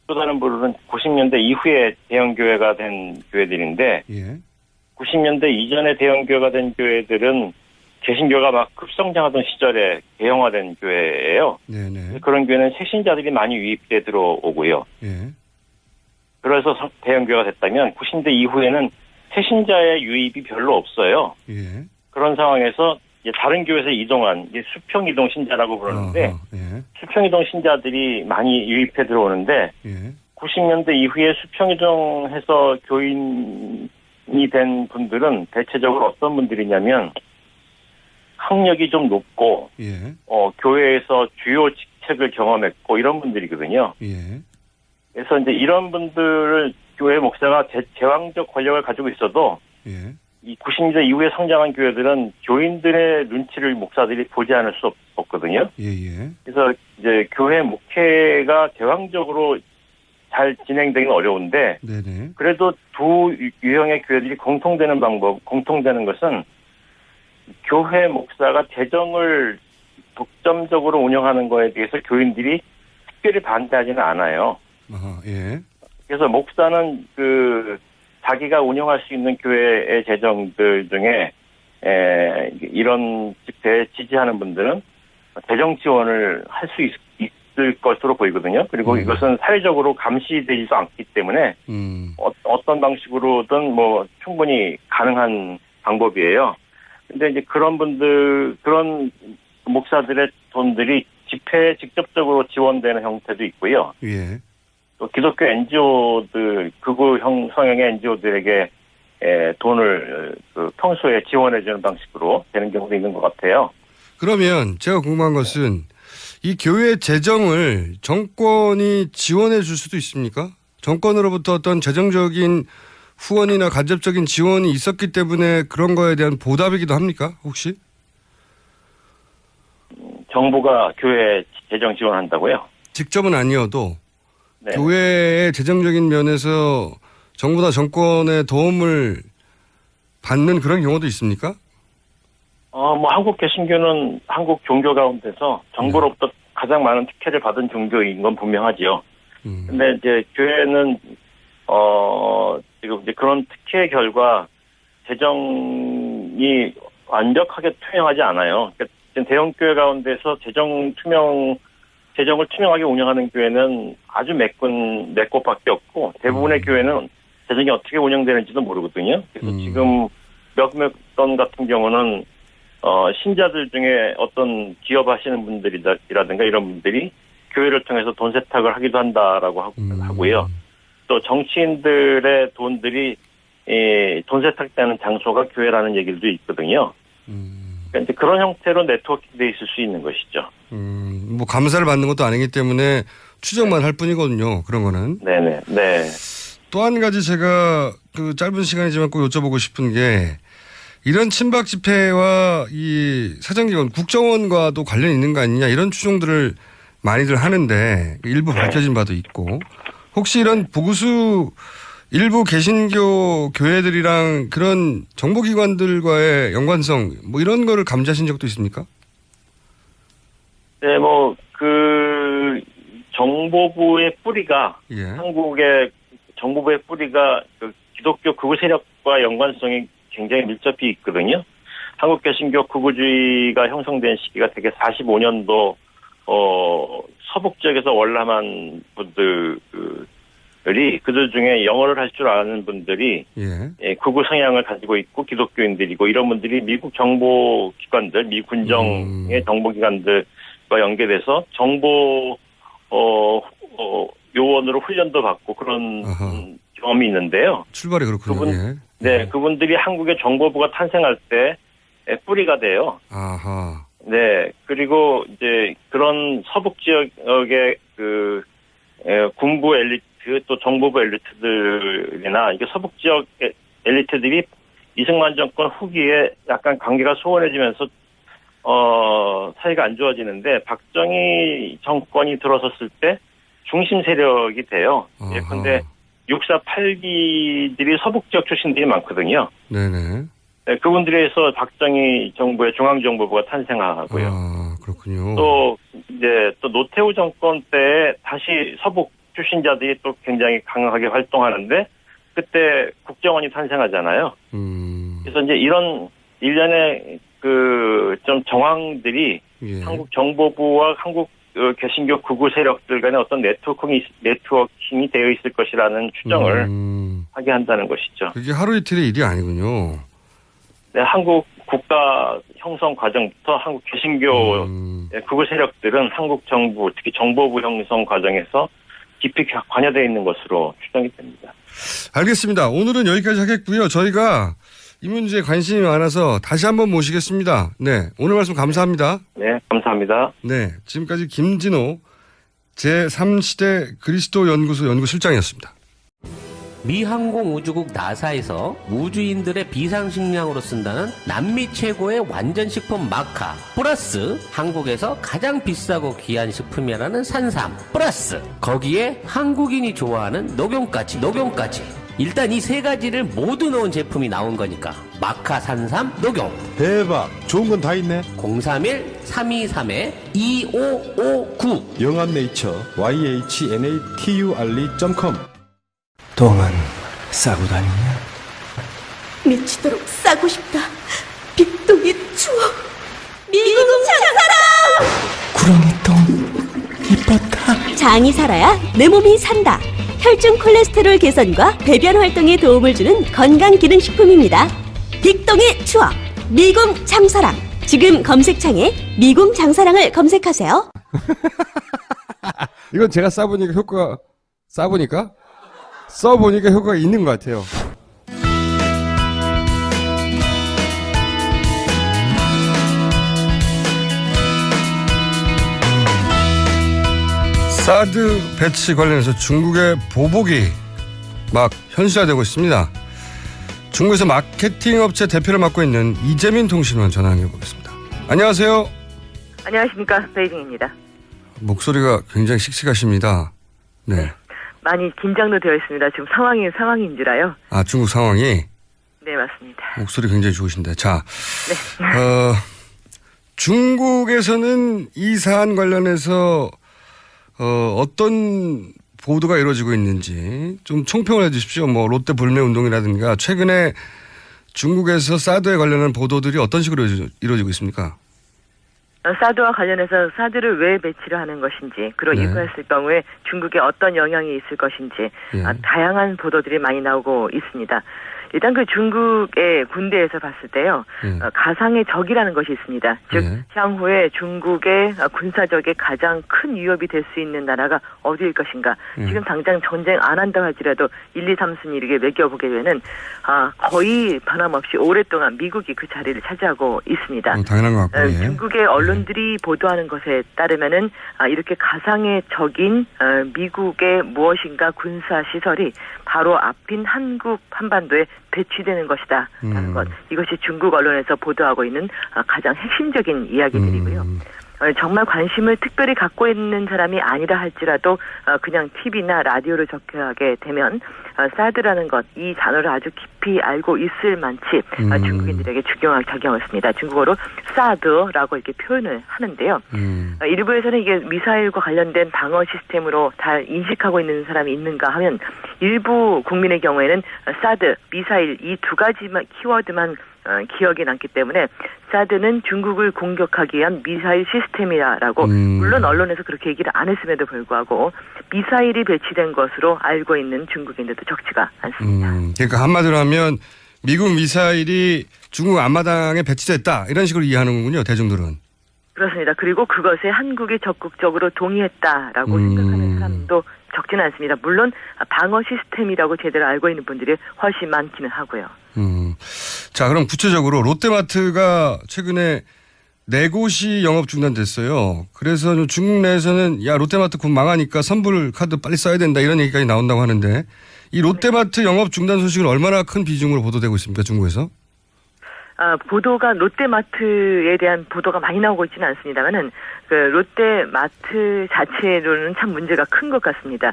[SPEAKER 3] 또 다른 부류는 90년대 이후에 대형 교회가 된 교회들인데 90년대 이전에 대형 교회가 된 교회들은 개신교가 막 급성장하던 시절에 대형화된 교회예요. 그런 교회는 새신자들이 많이 유입돼 들어오고요. 그래서 대형 교회가 됐다면 90년대 이후에는 새신자의 유입이 별로 없어요. 그런 상황에서 이제 다른 교회에서 이동한 이제 수평 이동 신자라고 부르는데 수평 이동 신자들이 많이 유입해 들어오는데 90년대 이후에 수평 이동해서 교인이 된 분들은 대체적으로 어떤 분들이냐면 학력이 좀 높고 교회에서 주요 직책을 경험했고 이런 분들이거든요. 그래서 이제 이런 분들을 교회 목사가 제왕적 권력을 가지고 있어도 이 90년대 이후에 성장한 교회들은 교인들의 눈치를 목사들이 보지 않을 수 없거든요. 그래서 이제 교회 목회가 제왕적으로 잘 진행되기는 어려운데 그래도 두 유형의 교회들이 공통되는 것은 교회 목사가 재정을 독점적으로 운영하는 거에 대해서 교인들이 특별히 반대하지는 않아요. 그래서 목사는 자기가 운영할 수 있는 교회의 재정들 중에 이런 집회에 지지하는 분들은 재정 지원을 할 수 있을 것으로 보이거든요. 그리고 이것은 사회적으로 감시되지도 않기 때문에 어떤 방식으로든 뭐 충분히 가능한 방법이에요. 근데 이제 그런 목사들의 돈들이 집회에 직접적으로 지원되는 형태도 있고요. 또 기독교 NGO들, 극우 성향의 NGO들에게 돈을 평소에 지원해주는 방식으로 되는 경우도 있는 것 같아요.
[SPEAKER 1] 그러면 제가 궁금한 것은 이 교회 재정을 정권이 지원해 줄 수도 있습니까? 정권으로부터 어떤 재정적인 후원이나 간접적인 지원이 있었기 때문에 그런 거에 대한 보답이기도 합니까? 혹시?
[SPEAKER 3] 정부가 교회 재정 지원한다고요?
[SPEAKER 1] 직접은 아니어도
[SPEAKER 3] 네.
[SPEAKER 1] 교회의 재정적인 면에서 정부나 정권의 도움을 받는 그런 경우도 있습니까?
[SPEAKER 3] 한국 개신교는 한국 종교 가운데서 정부로부터 가장 많은 특혜를 받은 종교인 건 분명하지요. 근데 이제 교회는 지금 이제 그런 특혜의 결과 재정이 재정이 완벽하게 투명하지 않아요. 그러니까 지금 대형 교회 가운데서 재정을 투명하게 운영하는 교회는 아주 몇 곳밖에 없고 대부분의 교회는 재정이 어떻게 운영되는지도 모르거든요. 그래서 지금 몇몇 건 같은 경우는 신자들 중에 어떤 기업하시는 분들이라든가 이런 분들이 교회를 통해서 돈 세탁을 하기도 한다라고 하고요. 또 정치인들의 돈들이 돈 세탁되는 장소가 교회라는 얘기도 있거든요. 그러니까 이제 그런 형태로 네트워킹돼 있을 수 있는 것이죠.
[SPEAKER 1] 뭐 감사를 받는 것도 아니기 때문에 추정만 할 뿐이거든요. 그런 거는.
[SPEAKER 3] 네네. 네.
[SPEAKER 1] 또 한 가지 제가 그 짧은 시간이지만 꼭 여쭤보고 싶은 게 이런 친박 집회와 이 사정기관 국정원과도 관련이 있는 거 아니냐 이런 추정들을 많이들 하는데 일부 밝혀진 바도 있고 혹시 이런 보구수 일부 개신교 교회들이랑 그런 정보기관들과의 연관성 뭐 이런 거를 감지하신 적도 있습니까?
[SPEAKER 3] 네, 뭐 그 정보부의 뿌리가
[SPEAKER 1] 예.
[SPEAKER 3] 한국의 정보부의 뿌리가 그 기독교 극우 세력과 연관성이 굉장히 밀접히 있거든요. 한국 개신교 극우주의가 형성된 시기가 되게 45년도 서북 지역에서 월남한 분들이 그들 중에 영어를 할 줄 아는 분들이
[SPEAKER 1] 예.
[SPEAKER 3] 극우 성향을 가지고 있고 기독교인들이고 이런 분들이 미국 정보기관들, 미 군정의 정보기관들과 연계돼서 정보 요원으로 훈련도 받고 그런 경험이 있는데요.
[SPEAKER 1] 출발이 그렇군요.
[SPEAKER 3] 네, 그분들이 한국의 정보부가 탄생할 때 뿌리가 돼요.
[SPEAKER 1] 아하.
[SPEAKER 3] 네, 그리고 이제 그런 서북 지역의 그 군부 엘리트 또 정보부 엘리트들이나 이게 서북 지역 엘리트들이 이승만 정권 후기에 약간 관계가 소원해지면서 사이가 안 좋아지는데 박정희 정권이 들어섰을 때 중심 세력이 돼요. 예컨대 648기들이 서북 지역 출신들이 많거든요.
[SPEAKER 1] 네네.
[SPEAKER 3] 네, 그분들에서 박정희 정부의 중앙정보부가 탄생하고요.
[SPEAKER 1] 아, 그렇군요.
[SPEAKER 3] 또 이제 또 노태우 정권 때 다시 서북 출신자들이 또 굉장히 강하게 활동하는데 그때 국정원이 탄생하잖아요. 그래서 이제 이런 일련의 그 좀 정황들이
[SPEAKER 1] 예.
[SPEAKER 3] 한국 정보부와 한국 개신교 극우 세력들 간의 어떤 네트워킹이 되어 있을 것이라는 추정을 하게 한다는 것이죠.
[SPEAKER 1] 그게 하루 이틀의 일이 아니군요.
[SPEAKER 3] 네, 한국 국가 형성 과정부터 한국 개신교 극우 세력들은 한국 정부, 특히 정보부 형성 과정에서 깊이 관여되어 있는 것으로 추정이 됩니다.
[SPEAKER 1] 알겠습니다. 오늘은 여기까지 하겠고요. 저희가 이 문제에 관심이 많아서 다시 한번 모시겠습니다. 네, 오늘 말씀 감사합니다.
[SPEAKER 3] 네, 감사합니다.
[SPEAKER 1] 네, 지금까지 김진호 제3시대 그리스도 연구소 연구실장이었습니다.
[SPEAKER 4] 미 항공우주국 나사에서 우주인들의 비상식량으로 쓴다는 남미 최고의 완전식품 마카 플러스 한국에서 가장 비싸고 귀한 식품이라는 산삼 플러스 거기에 한국인이 좋아하는 녹용까지 일단 이 세 가지를 모두 넣은 제품이 나온 거니까 마카 산삼 녹용
[SPEAKER 5] 대박, 좋은 건 다 있네.
[SPEAKER 4] 031-323-2559
[SPEAKER 5] 영한네이처 yhnatury.com.
[SPEAKER 6] 똥은 싸고 다니냐?
[SPEAKER 7] 미치도록 싸고 싶다. 빅동의 추억. 미궁 장사랑.
[SPEAKER 6] 구렁이 똥 이뻤다.
[SPEAKER 7] 장이 살아야 내 몸이 산다. 혈중 콜레스테롤 개선과 배변 활동에 도움을 주는 건강기능식품입니다. 빅동의 추억. 미궁 장사랑. 지금 검색창에 미궁 장사랑을 검색하세요.
[SPEAKER 1] 이건 제가 써보니까 효과가 있는 것 같아요. 사드 배치 관련해서 중국의 보복이 막 현실화되고 있습니다. 중국에서 마케팅 업체 대표를 맡고 있는 이재민 통신원 전화 연결해보겠습니다. 안녕하세요.
[SPEAKER 8] 안녕하십니까, 베이징입니다.
[SPEAKER 1] 목소리가 굉장히 씩씩하십니다. 네.
[SPEAKER 8] 많이 긴장도 되어 있습니다. 지금 상황인지라요.
[SPEAKER 1] 아, 중국 상황이?
[SPEAKER 8] 네, 맞습니다.
[SPEAKER 1] 목소리 굉장히 좋으신데. 자,
[SPEAKER 8] 네.
[SPEAKER 1] 중국에서는 이 사안 관련해서 어떤 보도가 이루어지고 있는지 좀 총평을 해 주십시오. 뭐 롯데 불매 운동이라든가 최근에 중국에서 사드에 관련한 보도들이 어떤 식으로 이루어지고 있습니까?
[SPEAKER 8] 사드와 관련해서 사드를 왜 배치를 하는 것인지, 그리고
[SPEAKER 1] 네.
[SPEAKER 8] 입고했을 경우에 중국에 어떤 영향이 있을 것인지
[SPEAKER 1] 예.
[SPEAKER 8] 다양한 보도들이 많이 나오고 있습니다. 일단 그 중국의 군대에서 봤을 때요,
[SPEAKER 1] 예.
[SPEAKER 8] 가상의 적이라는 것이 있습니다. 즉
[SPEAKER 1] 예.
[SPEAKER 8] 향후에 중국의 군사적인 가장 큰 위협이 될 수 있는 나라가 어디일 것인가.
[SPEAKER 1] 예.
[SPEAKER 8] 지금 당장 전쟁 안 한다고 할지라도 1, 2, 3순위 이렇게 매겨보게 되면 거의 변함없이 오랫동안 미국이 그 자리를 차지하고 있습니다.
[SPEAKER 1] 당연한 것 같고. 예.
[SPEAKER 8] 중국의 언론들이 보도하는 것에 따르면은 이렇게 가상의 적인 미국의 무엇인가 군사 시설이 바로 앞인 한국 한반도에 배치되는 것이다 라는 것, 이것이 중국 언론에서 보도하고 있는 가장 핵심적인 이야기들이고요. 정말 관심을 특별히 갖고 있는 사람이 아니라 할지라도 그냥 TV나 라디오를 접하게 되면 사드라는 것, 이 단어를 아주 깊이 알고 있을 만치 중국인들에게 중요하게 작용했습니다. 중국어로 사드라고 이렇게 표현을 하는데요. 일부에서는 이게 미사일과 관련된 방어 시스템으로 다 인식하고 있는 사람이 있는가 하면, 일부 국민의 경우에는 사드, 미사일 이 두 가지만 키워드만 기억이 남기 때문에 사드는 중국을 공격하기 위한 미사일 시스템이라고 물론 언론에서 그렇게 얘기를 안 했음에도 불구하고 미사일이 배치된 것으로 알고 있는 중국인들도 적지가 않습니다.
[SPEAKER 1] 그러니까 한마디로 하면 미국 미사일이 중국 앞마당에 배치됐다 이런 식으로 이해하는군요. 대중들은.
[SPEAKER 8] 그렇습니다. 그리고 그것에 한국이 적극적으로 동의했다라고 생각하는 사람도 적지는 않습니다. 물론 방어 시스템이라고 제대로 알고 있는 분들이 훨씬 많기는 하고요.
[SPEAKER 1] 자, 그럼 구체적으로 롯데마트가 최근에 4곳이 영업 중단됐어요. 그래서 중국 내에서는 야, 롯데마트 곧 망하니까 선불 카드 빨리 써야 된다 이런 얘기까지 나온다고 하는데, 이 롯데마트 영업 중단 소식은 얼마나 큰 비중으로 보도되고 있습니까, 중국에서?
[SPEAKER 8] 보도가 롯데마트에 대한 보도가 많이 나오고 있지는 않습니다만은 그 롯데마트 자체로는 참 문제가 큰 것 같습니다.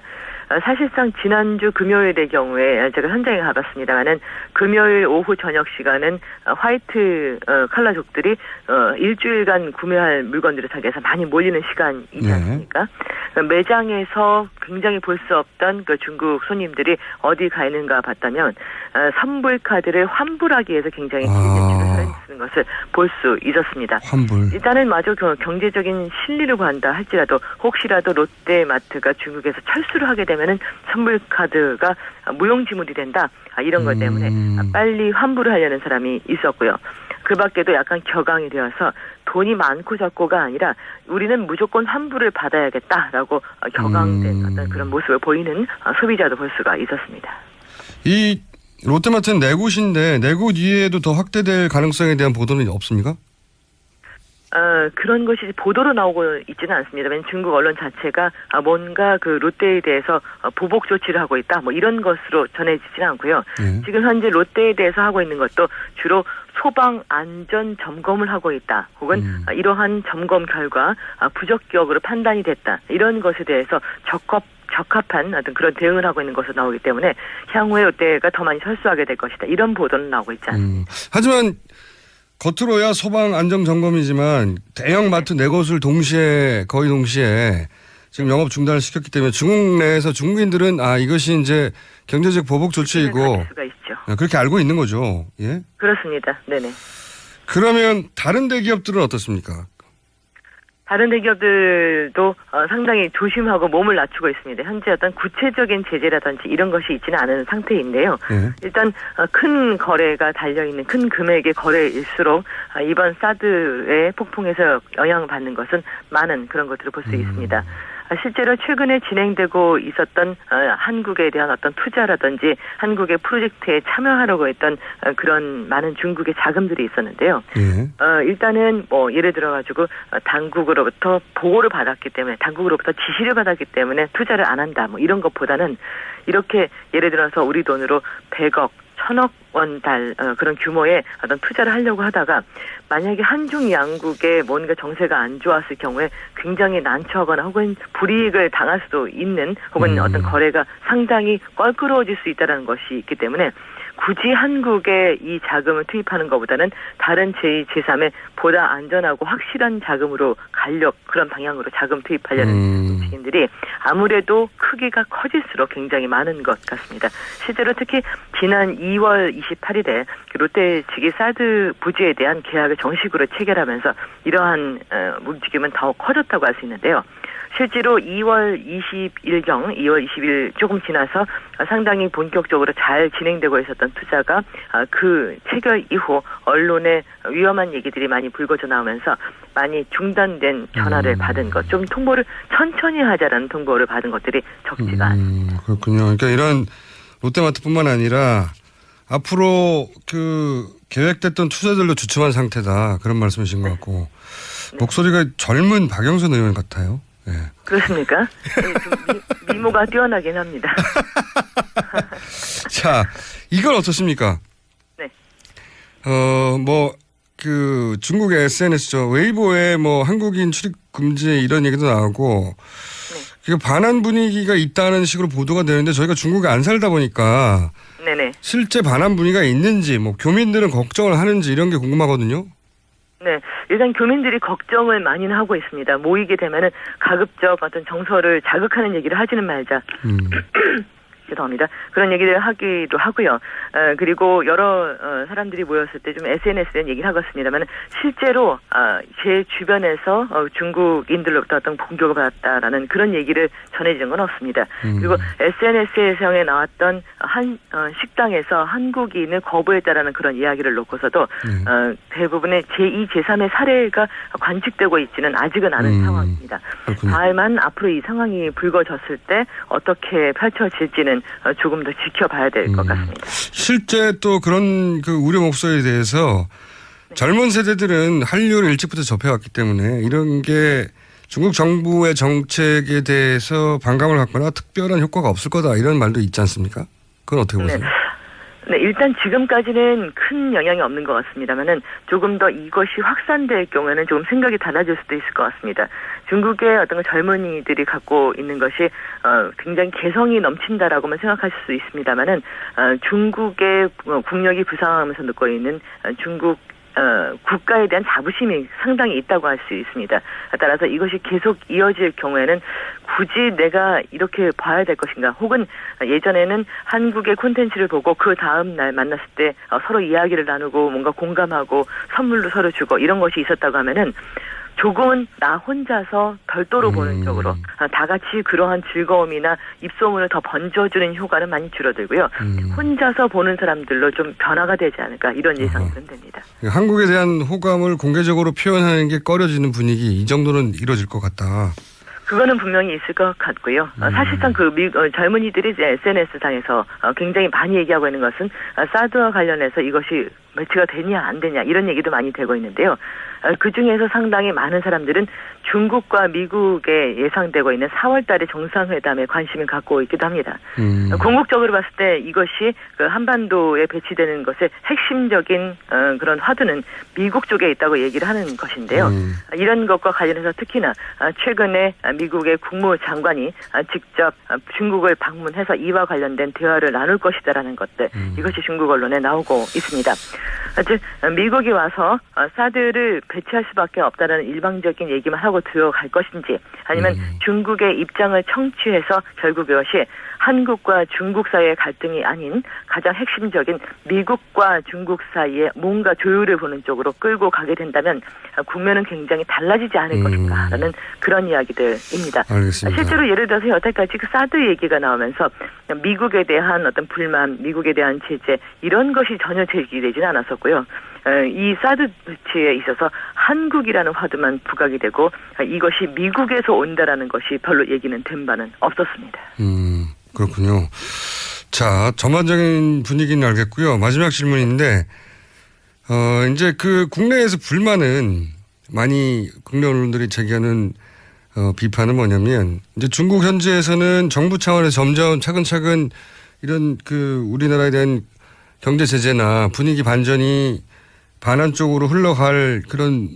[SPEAKER 8] 사실상 지난주 금요일의 경우에 제가 현장에 가봤습니다만은 금요일 오후 저녁 시간은 화이트 칼라족들이 일주일간 구매할 물건들을 사기 위해서 많이 몰리는 시간이지 않습니까? 매장에서 굉장히 볼 수 없던 그 중국 손님들이 어디 가 있는가 봤다면 선불 카드를 환불하기 위해서 굉장히 기대치를 쓰는 것을 볼 수 있었습니다.
[SPEAKER 1] 환불.
[SPEAKER 8] 일단은 마저 경제적인 실리를 구한다 할지라도 혹시라도 롯데마트가 중국에서 철수를 하게 되면은 선불 카드가 무용지물이 된다, 이런 것 때문에 빨리 환불을 하려는 사람이 있었고요. 그 밖에도 약간 격앙이 되어서 돈이 많고 적고가 아니라 우리는 무조건 환불을 받아야겠다라고 격앙된 어떤 그런 모습을 보이는 소비자도 볼 수가 있었습니다.
[SPEAKER 1] 이 롯데마트는 4곳인데 4곳 이외에도 더 확대될 가능성에 대한 보도는 없습니까?
[SPEAKER 8] 그런 것이 보도로 나오고 있지는 않습니다. 왜냐하면 중국 언론 자체가 뭔가 그 롯데에 대해서 보복 조치를 하고 있다, 뭐 이런 것으로 전해지지는 않고요. 지금 현재 롯데에 대해서 하고 있는 것도 주로 소방 안전 점검을 하고 있다, 혹은 이러한 점검 결과 부적격으로 판단이 됐다, 이런 것에 대해서 적합한 어떤 그런 대응을 하고 있는 것으로 나오기 때문에 향후에 롯데가 더 많이 철수하게 될 것이다, 이런 보도는 나오고 있지 않습니다.
[SPEAKER 1] 하지만 겉으로야 소방 안전 점검이지만 대형 마트 4곳을 거의 동시에 지금 영업 중단을 시켰기 때문에 중국 내에서 중국인들은 이것이 이제 경제적 보복 조치이고
[SPEAKER 8] 수가 있죠.
[SPEAKER 1] 그렇게 알고 있는 거죠. 예?
[SPEAKER 8] 그렇습니다. 네네.
[SPEAKER 1] 그러면 다른 대기업들은 어떻습니까?
[SPEAKER 8] 다른 대기업들도 상당히 조심하고 몸을 낮추고 있습니다. 현재 어떤 구체적인 제재라든지 이런 것이 있지는 않은 상태인데요. 일단 큰 거래가 달려있는 큰 금액의 거래일수록 이번 사드의 폭풍에서 영향을 받는 것은 많은 그런 것들을 볼 수 있습니다. 실제로 최근에 진행되고 있었던 한국에 대한 어떤 투자라든지 한국의 프로젝트에 참여하려고 했던 그런 많은 중국의 자금들이 있었는데요. 일단은 뭐 예를 들어가지고 당국으로부터 보고를 받았기 때문에, 당국으로부터 지시를 받았기 때문에 투자를 안 한다, 뭐 이런 것보다는 이렇게 예를 들어서 우리 돈으로 100억 1000억 원 그런 규모의 어떤 투자를 하려고 하다가 만약에 한중 양국의 뭔가 정세가 안 좋았을 경우에 굉장히 난처하거나 혹은 불이익을 당할 수도 있는, 혹은 어떤 거래가 상당히 껄끄러워질 수 있다는 것이 있기 때문에 굳이 한국에 이 자금을 투입하는 것보다는 다른 제2, 제3에 보다 안전하고 확실한 자금으로 그런 방향으로 자금 투입하려는 움직임들이 아무래도 크기가 커질수록 굉장히 많은 것 같습니다. 실제로 특히 지난 2월 28일에 롯데 측이 사드 부지에 대한 계약을 정식으로 체결하면서 이러한 움직임은 더 커졌다고 할 수 있는데요. 실제로 2월 20일 조금 지나서 상당히 본격적으로 잘 진행되고 있었던 투자가 그 체결 이후 언론에 위험한 얘기들이 많이 불거져 나오면서 많이 중단된 전화를 받은 것, 좀 통보를 천천히 하자라는 통보를 받은 것들이 적지가 않습니다.
[SPEAKER 1] 그렇군요. 그러니까 이런 롯데마트뿐만 아니라 앞으로 그 계획됐던 투자들도 주춤한 상태다. 그런 말씀이신 것 같고 목소리가 젊은 박영선 의원 같아요. 네.
[SPEAKER 8] 그렇습니까? 네, 좀 미모가 뛰어나긴 합니다.
[SPEAKER 1] 자, 이건 어떻습니까?
[SPEAKER 8] 네.
[SPEAKER 1] 중국의 SNS죠. 웨이보에 한국인 출입 금지 이런 얘기도 나오고, 네. 반한 분위기가 있다는 식으로 보도가 되는데 저희가 중국에 안 살다 보니까,
[SPEAKER 8] 네네.
[SPEAKER 1] 실제 반한 분위기가 있는지, 교민들은 걱정을 하는지 이런 게 궁금하거든요.
[SPEAKER 8] 네, 일단 교민들이 걱정을 많이는 하고 있습니다. 모이게 되면은 가급적 어떤 정서를 자극하는 얘기를 하지는 말자. 죄송합니다. 그런 얘기를 하기도 하고요. 그리고 여러 사람들이 모였을 때 좀 SNS에 얘기를 하겠습니다만 실제로 제 주변에서 중국인들로부터 어떤 공격을 받았다라는 그런 얘기를 전해지는 건 없습니다. 그리고 SNS에 나왔던 한 식당에서 한국인을 거부했다라는 그런 이야기를 놓고서도 대부분의 제2, 제3의 사례가 관측되고 있지는 아직은 않은 상황입니다.
[SPEAKER 1] 그렇군요.
[SPEAKER 8] 다만 앞으로 이 상황이 불거졌을 때 어떻게 펼쳐질지는 조금 더 지켜봐야 될 것 같습니다.
[SPEAKER 1] 실제 또 그런 우려 목소리에 대해서 젊은 세대들은 한류를 일찍부터 접해왔기 때문에 이런 게 중국 정부의 정책에 대해서 반감을 갖거나 특별한 효과가 없을 거다 이런 말도 있지 않습니까? 그건 어떻게 보세요?
[SPEAKER 8] 네, 일단 지금까지는 큰 영향이 없는 것 같습니다만은 조금 더 이것이 확산될 경우에는 조금 생각이 달라질 수도 있을 것 같습니다. 중국의 어떤 젊은이들이 갖고 있는 것이 굉장히 개성이 넘친다라고만 생각하실 수 있습니다만은 중국의 국력이 부상하면서 느끼고 있는 중국 국가에 대한 자부심이 상당히 있다고 할 수 있습니다. 따라서 이것이 계속 이어질 경우에는 굳이 내가 이렇게 봐야 될 것인가 혹은 예전에는 한국의 콘텐츠를 보고 그 다음 날 만났을 때 서로 이야기를 나누고 뭔가 공감하고 선물로 서로 주고 이런 것이 있었다고 하면은 조금은 나 혼자서 별도로 보는 쪽으로 다 같이 그러한 즐거움이나 입소문을 더 번져주는 효과는 많이 줄어들고요. 혼자서 보는 사람들로 좀 변화가 되지 않을까 이런 예상이 됩니다.
[SPEAKER 1] 한국에 대한 호감을 공개적으로 표현하는 게 꺼려지는 분위기 이 정도는 이루어질 것 같다.
[SPEAKER 8] 그거는 분명히 있을 것 같고요. 사실상 젊은이들이 이제 SNS상에서 굉장히 많이 얘기하고 있는 것은 사드와 관련해서 이것이 매치가 되냐 안 되냐 이런 얘기도 많이 되고 있는데요. 그중에서 상당히 많은 사람들은 중국과 미국에 예상되고 있는 4월 달의 정상회담에 관심을 갖고 있기도 합니다. 궁극적으로 봤을 때 이것이 한반도에 배치되는 것의 핵심적인 그런 화두는 미국 쪽에 있다고 얘기를 하는 것인데요. 이런 것과 관련해서 특히나 최근에 미국의 국무장관이 직접 중국을 방문해서 이와 관련된 대화를 나눌 것이다라는 것들 이것이 중국 언론에 나오고 있습니다. 즉 미국이 와서 사드를 배치할 수밖에 없다는 일방적인 얘기만 하고 들어갈 것인지 아니면 중국의 입장을 청취해서 결국 이것이 한국과 중국 사이의 갈등이 아닌 가장 핵심적인 미국과 중국 사이에 뭔가 조율을 보는 쪽으로 끌고 가게 된다면 국면은 굉장히 달라지지 않을 것인가라는 그런 이야기들입니다.
[SPEAKER 1] 알겠습니다.
[SPEAKER 8] 실제로 예를 들어서 여태까지 그 사드 얘기가 나오면서 미국에 대한 어떤 불만, 미국에 대한 제재 이런 것이 전혀 제기되지는 않았었고요. 이 사드 배치에 있어서 한국이라는 화두만 부각이 되고 이것이 미국에서 온다라는 것이 별로 얘기는 된 바는 없었습니다.
[SPEAKER 1] 그렇군요. 자, 전반적인 분위기는 알겠고요. 마지막 질문인데, 이제 국내에서 불만은 많이 국내 언론들이 제기하는 비판은 뭐냐면, 이제 중국 현지에서는 정부 차원에서 점점 차근차근 이런 우리나라에 대한 경제 제재나 분위기 반전이 반한 쪽으로 흘러갈 그런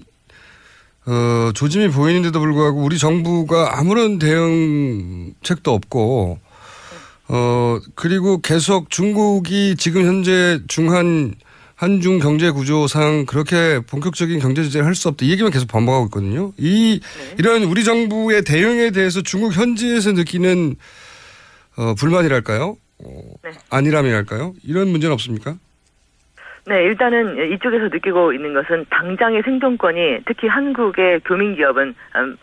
[SPEAKER 1] 조짐이 보이는데도 불구하고 우리 정부가 아무런 대응책도 없고 그리고 계속 중국이 지금 현재 한중 경제 구조상 그렇게 본격적인 경제 제재를 할 수 없다. 이 얘기만 계속 반복하고 있거든요. 이런 우리 정부의 대응에 대해서 중국 현지에서 느끼는 불만이랄까요?
[SPEAKER 8] 네.
[SPEAKER 1] 안일함이랄까요? 이런 문제는 없습니까?
[SPEAKER 8] 네, 일단은 이쪽에서 느끼고 있는 것은 당장의 생존권이 특히 한국의 교민 기업은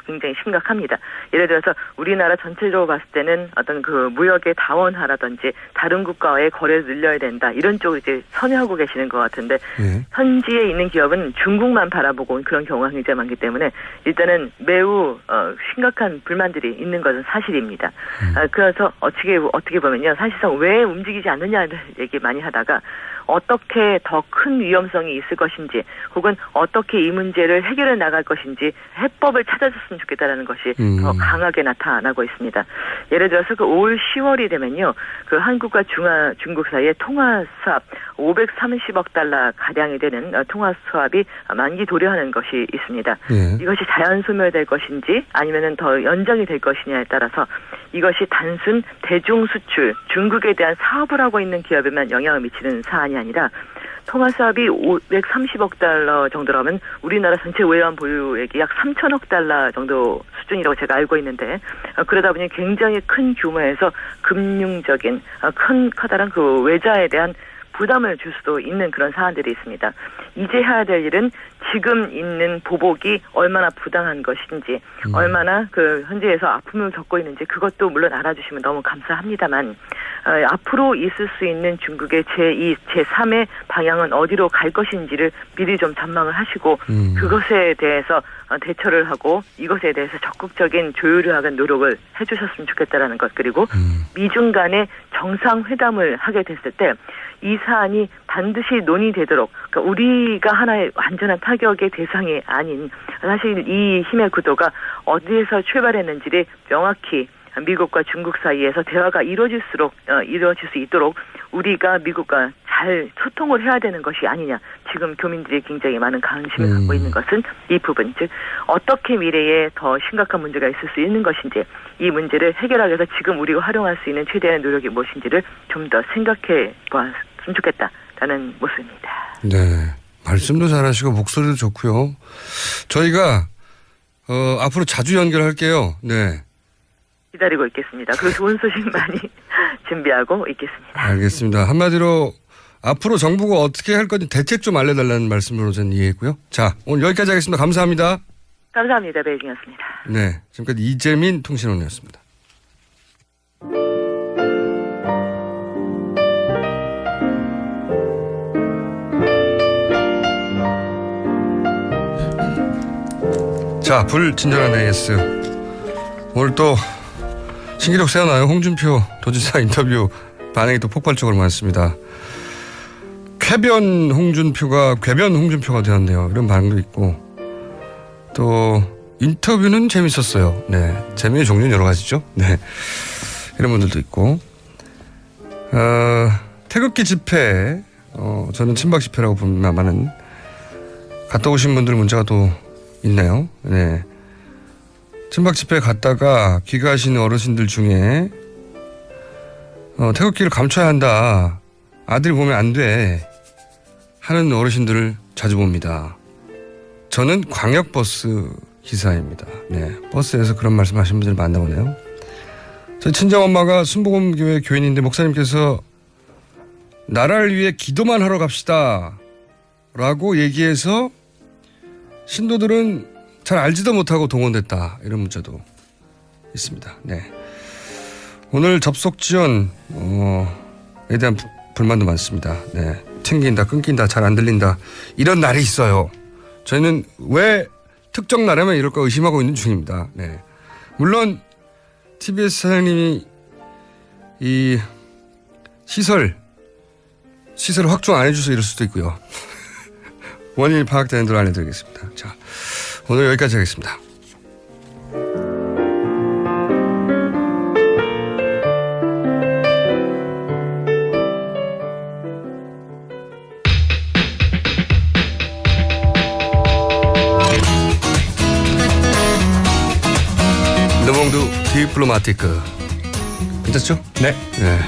[SPEAKER 8] 굉장히 심각합니다. 예를 들어서 우리나라 전체적으로 봤을 때는 어떤 그 무역의 다원화라든지 다른 국가와의 거래를 늘려야 된다 이런 쪽을 이제 선회하고 계시는 것 같은데 현지에 있는 기업은 중국만 바라보고 온 그런 경우가 굉장히 많기 때문에 일단은 매우 심각한 불만들이 있는 것은 사실입니다. 그래서 어떻게 보면요, 사실상 왜 움직이지 않느냐를 얘기 많이 하다가 어떻게 더 큰 위험성이 있을 것인지 혹은 어떻게 이 문제를 해결해 나갈 것인지 해법을 찾아줬으면 좋겠다라는 것이 더 강하게 나타나고 있습니다. 예를 들어서 그 올 10월이 되면요, 그 한국과 중국 사이에 통화 수합 530억 달러 가량이 되는 통화 수합이 만기 도래하는 것이 있습니다. 이것이 자연 소멸될 것인지 아니면은 더 연장이 될 것이냐에 따라서 이것이 단순 대중 수출, 중국에 대한 사업을 하고 있는 기업에만 영향을 미치는 사안이 아니라 통화 수합이 530억 달러 정도라면 우리나라 전체 외환 보유액이 약 3천억 달러 정도 수준이라고 제가 알고 있는데, 그러다 보니 굉장히 큰 규모에서 금융적인 커다란 그 외자에 대한 부담을 줄 수도 있는 그런 사안들이 있습니다. 이제 해야 될 일은 지금 있는 보복이 얼마나 부당한 것인지, 얼마나 그 현지에서 아픔을 겪고 있는지 그것도 물론 알아주시면 너무 감사합니다만, 앞으로 있을 수 있는 중국의 제2, 제3의 방향은 어디로 갈 것인지를 미리 좀 전망을 하시고 그것에 대해서 대처를 하고 이것에 대해서 적극적인 조율을 하는 노력을 해주셨으면 좋겠다라는 것, 그리고 미중 간의 정상회담을 하게 됐을 때 이 사안이 반드시 논의되도록, 그러니까 우리가 하나의 완전한 타격의 대상이 아닌, 사실 이 힘의 구도가 어디에서 출발했는지를 명확히 미국과 중국 사이에서 대화가 이루어질 수 있도록 우리가 미국과 잘 소통을 해야 되는 것이 아니냐. 지금 교민들이 굉장히 많은 관심을 갖고 있는 것은 이 부분, 즉 어떻게 미래에 더 심각한 문제가 있을 수 있는 것인지, 이 문제를 해결하기 위해서 지금 우리가 활용할 수 있는 최대한 노력이 무엇인지를 좀 더 생각해 보았으면 좋겠다라는 모습입니다.
[SPEAKER 1] 네, 말씀도 잘하시고 목소리도 좋고요. 저희가 앞으로 자주 연결할게요. 네.
[SPEAKER 8] 기다리고 있겠습니다. 그리고 좋은 소식 많이 준비하고 있겠습니다.
[SPEAKER 1] 알겠습니다. 한마디로 앞으로 정부가 어떻게 할 건지 대책 좀 알려달라는 말씀으로 저는 이해했고요. 자, 오늘 여기까지 하겠습니다. 감사합니다.
[SPEAKER 8] 감사합니다. 배경이었습니다.
[SPEAKER 1] 네, 지금까지 이재민 통신원이었습니다. 자, 불친절한 AS. 오늘 또 신기록 세워나요. 홍준표 도지사 인터뷰 반응이 또 폭발적으로 많습니다. 쾌변 홍준표가 궤변 홍준표가 되었네요. 이런 반응도 있고, 또 인터뷰는 재밌었어요. 네, 재미의 종류는 여러 가지죠. 네, 이런 분들도 있고, 태극기 집회, 저는 친박 집회라고 봅니다만은 갔다 오신 분들 문제가 또 있나요? 네. 친박 집회 갔다가 귀가하시는 어르신들 중에 태극기를 감춰야 한다, 아들 보면 안 돼 하는 어르신들을 자주 봅니다. 저는 광역버스 기사입니다. 네, 버스에서 그런 말씀하시는 분들 만나보네요. 저희 친정엄마가 순복음교회 교인인데 목사님께서 나라를 위해 기도만 하러 갑시다 라고 얘기해서 신도들은 잘 알지도 못하고 동원됐다, 이런 문자도 있습니다. 네, 오늘 접속 지연에 대한 불만도 많습니다. 네, 튕긴다, 끊긴다, 잘 안 들린다, 이런 날이 있어요. 저희는 왜 특정 날에만 이럴까 의심하고 있는 중입니다. 네, 물론 TBS 사장님이 이 시설을 확충 안 해줘서 이럴 수도 있고요. 원인이 파악되는 대로 알려드리겠습니다. 자, 오늘 여기까지 하겠습니다. 르몽드 디플로마티크 괜찮죠?
[SPEAKER 6] 네.
[SPEAKER 1] 네.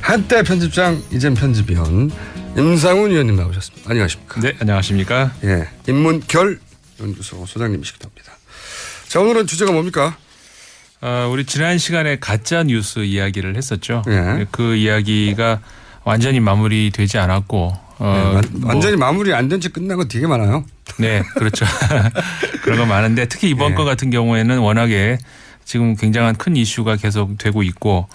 [SPEAKER 1] 한때 편집장, 이젠 편집위원 임상훈 위원님 나오셨습니다. 안녕하십니까?
[SPEAKER 6] 네, 안녕하십니까?
[SPEAKER 1] 예, 인문결 연구소 소장님이시기도 합니다. 자, 오늘은 주제가 뭡니까?
[SPEAKER 6] 우리 지난 시간에 가짜 뉴스 이야기를 했었죠.
[SPEAKER 1] 예.
[SPEAKER 6] 그 이야기가 완전히 마무리되지 않았고
[SPEAKER 1] 완전히 마무리 안 된 채 끝난 거 되게 많아요.
[SPEAKER 6] 네, 그렇죠. 그런 거 많은데 특히 이번
[SPEAKER 1] 예.
[SPEAKER 6] 건 같은 경우에는 워낙에 지금 굉장한 큰 이슈가 계속 되고 있고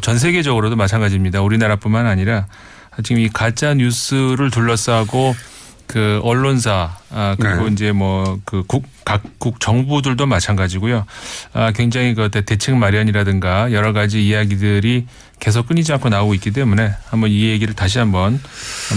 [SPEAKER 6] 전 세계적으로도 마찬가지입니다. 우리나라뿐만 아니라 지금 이 가짜 뉴스를 둘러싸고 그 언론사 그리고
[SPEAKER 1] 네.
[SPEAKER 6] 이제 뭐 그 각국 정부들도 마찬가지고요. 굉장히 그 대책 마련이라든가 여러 가지 이야기들이 계속 끊이지 않고 나오고 있기 때문에 한번 이 얘기를 다시 한번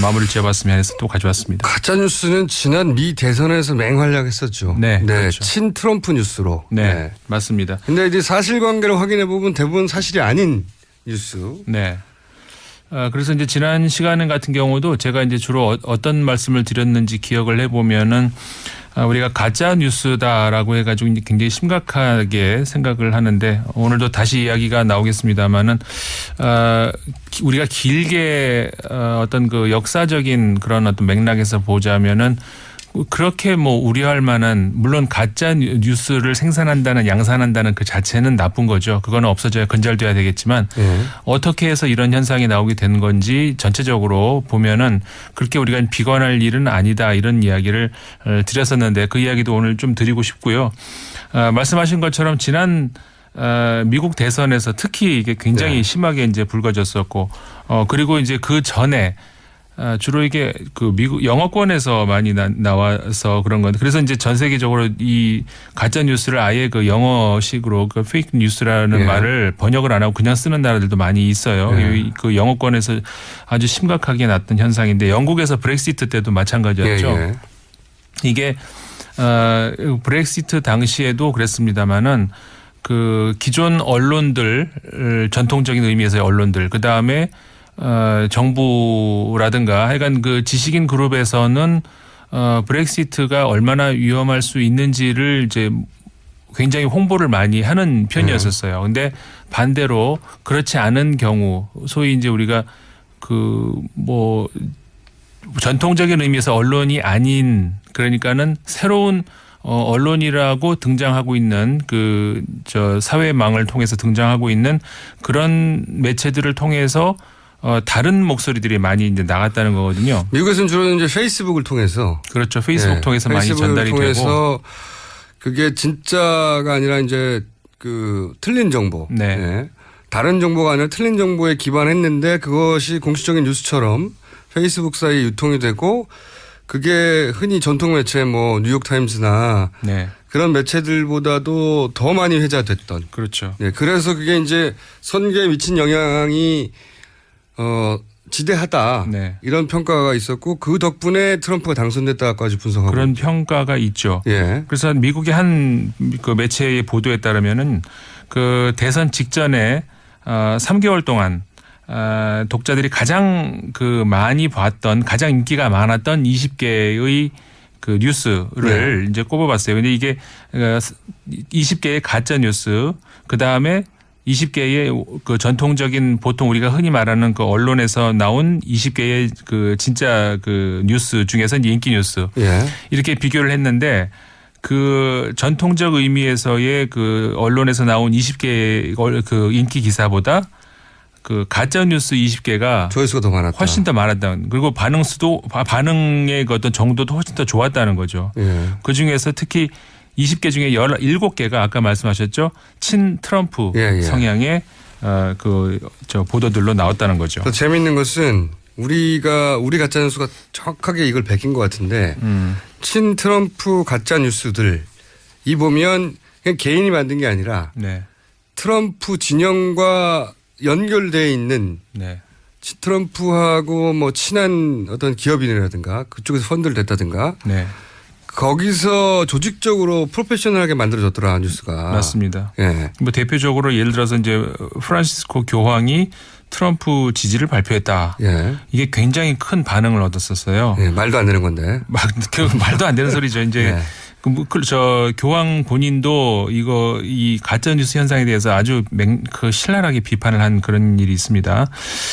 [SPEAKER 6] 마무리를 지어봤으면 해서 또 가져왔습니다.
[SPEAKER 1] 가짜 뉴스는 지난 미 대선에서 맹활약했었죠.
[SPEAKER 6] 네, 그렇죠.
[SPEAKER 1] 친 트럼프 뉴스로.
[SPEAKER 6] 네, 맞습니다.
[SPEAKER 1] 근데 이제 사실관계를 확인해 보면 대부분 사실이 아닌 뉴스.
[SPEAKER 6] 네. 그래서 이제 지난 시간 같은 경우도 제가 이제 주로 어떤 말씀을 드렸는지 기억을 해보면은 우리가 가짜 뉴스다라고 해가지고 이제 굉장히 심각하게 생각을 하는데 오늘도 다시 이야기가 나오겠습니다만은 우리가 길게 어떤 그 역사적인 그런 어떤 맥락에서 보자면은 그렇게 뭐 우려할 만한 물론 가짜 뉴스를 생산한다는 양산한다는 그 자체는 나쁜 거죠. 그거는 없어져야 근절돼야 되겠지만 어떻게 해서 이런 현상이 나오게 되는 건지 전체적으로 보면은 그렇게 우리가 비관할 일은 아니다 이런 이야기를 드렸었는데 그 이야기도 오늘 좀 드리고 싶고요. 말씀하신 것처럼 지난 미국 대선에서 특히 이게 굉장히 심하게 이제 불거졌었고 그리고 이제 그 전에 주로 이게 그 미국 영어권에서 많이 나와서 그런 건데 그래서 이제 전 세계적으로 이 가짜 뉴스를 아예 그 영어식으로 그 페이크 뉴스라는 말을 번역을 안 하고 그냥 쓰는 나라들도 많이 있어요. 그 영어권에서 아주 심각하게 났던 현상인데 영국에서 브렉시트 때도 마찬가지였죠. 이게 브렉시트 당시에도 그랬습니다마는 그 기존 언론들 전통적인 의미에서의 언론들 그 다음에 정부라든가 하여간 그 지식인 그룹에서는 브렉시트가 얼마나 위험할 수 있는지를 이제 굉장히 홍보를 많이 하는 편이었었어요. 근데 반대로 그렇지 않은 경우 소위 이제 우리가 그 뭐 전통적인 의미에서 언론이 아닌 그러니까는 새로운 언론이라고 등장하고 있는 그 저 사회망을 통해서 등장하고 있는 그런 매체들을 통해서 다른 목소리들이 많이 이제 나갔다는 거거든요.
[SPEAKER 1] 미국에서는 주로 이제 페이스북을 통해서
[SPEAKER 6] 그렇죠. 페이스북 통해서 많이 전달이
[SPEAKER 1] 통해서 되고 그게 진짜가 아니라 이제 그 틀린 정보. 다른 정보가 아니라 틀린 정보에 기반했는데 그것이 공식적인 뉴스처럼 페이스북사에 유통이 되고 그게 흔히 전통 매체 뭐 뉴욕타임스나 그런 매체들보다도 더 많이 회자됐던.
[SPEAKER 6] 그렇죠.
[SPEAKER 1] 그래서 그게 이제 선거에 미친 영향이 지대하다. 이런 평가가 있었고 그 덕분에 트럼프가 당선됐다까지 분석하고
[SPEAKER 6] 그런 평가가 있죠. 그래서 미국의 한 그 매체의 보도에 따르면은 그 대선 직전에 3개월 동안 독자들이 가장 그 많이 봤던 가장 인기가 많았던 20개의 그 뉴스를 이제 꼽아봤어요. 근데 이게 20개의 가짜 뉴스 그 다음에 20개의 그 전통적인 보통 우리가 흔히 말하는 그 언론에서 나온 20개의 그 진짜 그 뉴스 중에서 인기 뉴스 이렇게 비교를 했는데 그 전통적 의미에서의 그 언론에서 나온 20개의 그 인기 기사보다 그 가짜 뉴스 20개가
[SPEAKER 1] 조회수가 더 많았다.
[SPEAKER 6] 훨씬 더 많았다. 그리고 반응의 그 어떤 정도도 훨씬 더 좋았다는 거죠. 그 중에서 특히 20개 중에 17개가 아까 말씀하셨죠. 친 트럼프 성향의 저 보도들로 나왔다는 거죠.
[SPEAKER 1] 더 재미있는 것은 우리 가짜 뉴스가 정확하게 이걸 베낀 것 같은데 친 트럼프 가짜 뉴스들 이 보면 그냥 개인이 만든 게 아니라 트럼프 진영과 연결되어 있는 트럼프하고 뭐 친한 어떤 기업인이라든가 그쪽에서 펀드를 냈다든가 거기서 조직적으로 프로페셔널하게 만들어졌더라 뉴스가.
[SPEAKER 6] 맞습니다. 뭐 대표적으로 예를 들어서 이제 프란시스코 교황이 트럼프 지지를 발표했다. 이게 굉장히 큰 반응을 얻었었어요.
[SPEAKER 1] 말도 안 되는 건데.
[SPEAKER 6] 말도 안 되는 소리죠. 이제 저 교황 본인도 이 가짜 뉴스 현상에 대해서 아주 신랄하게 비판을 한 그런 일이 있습니다.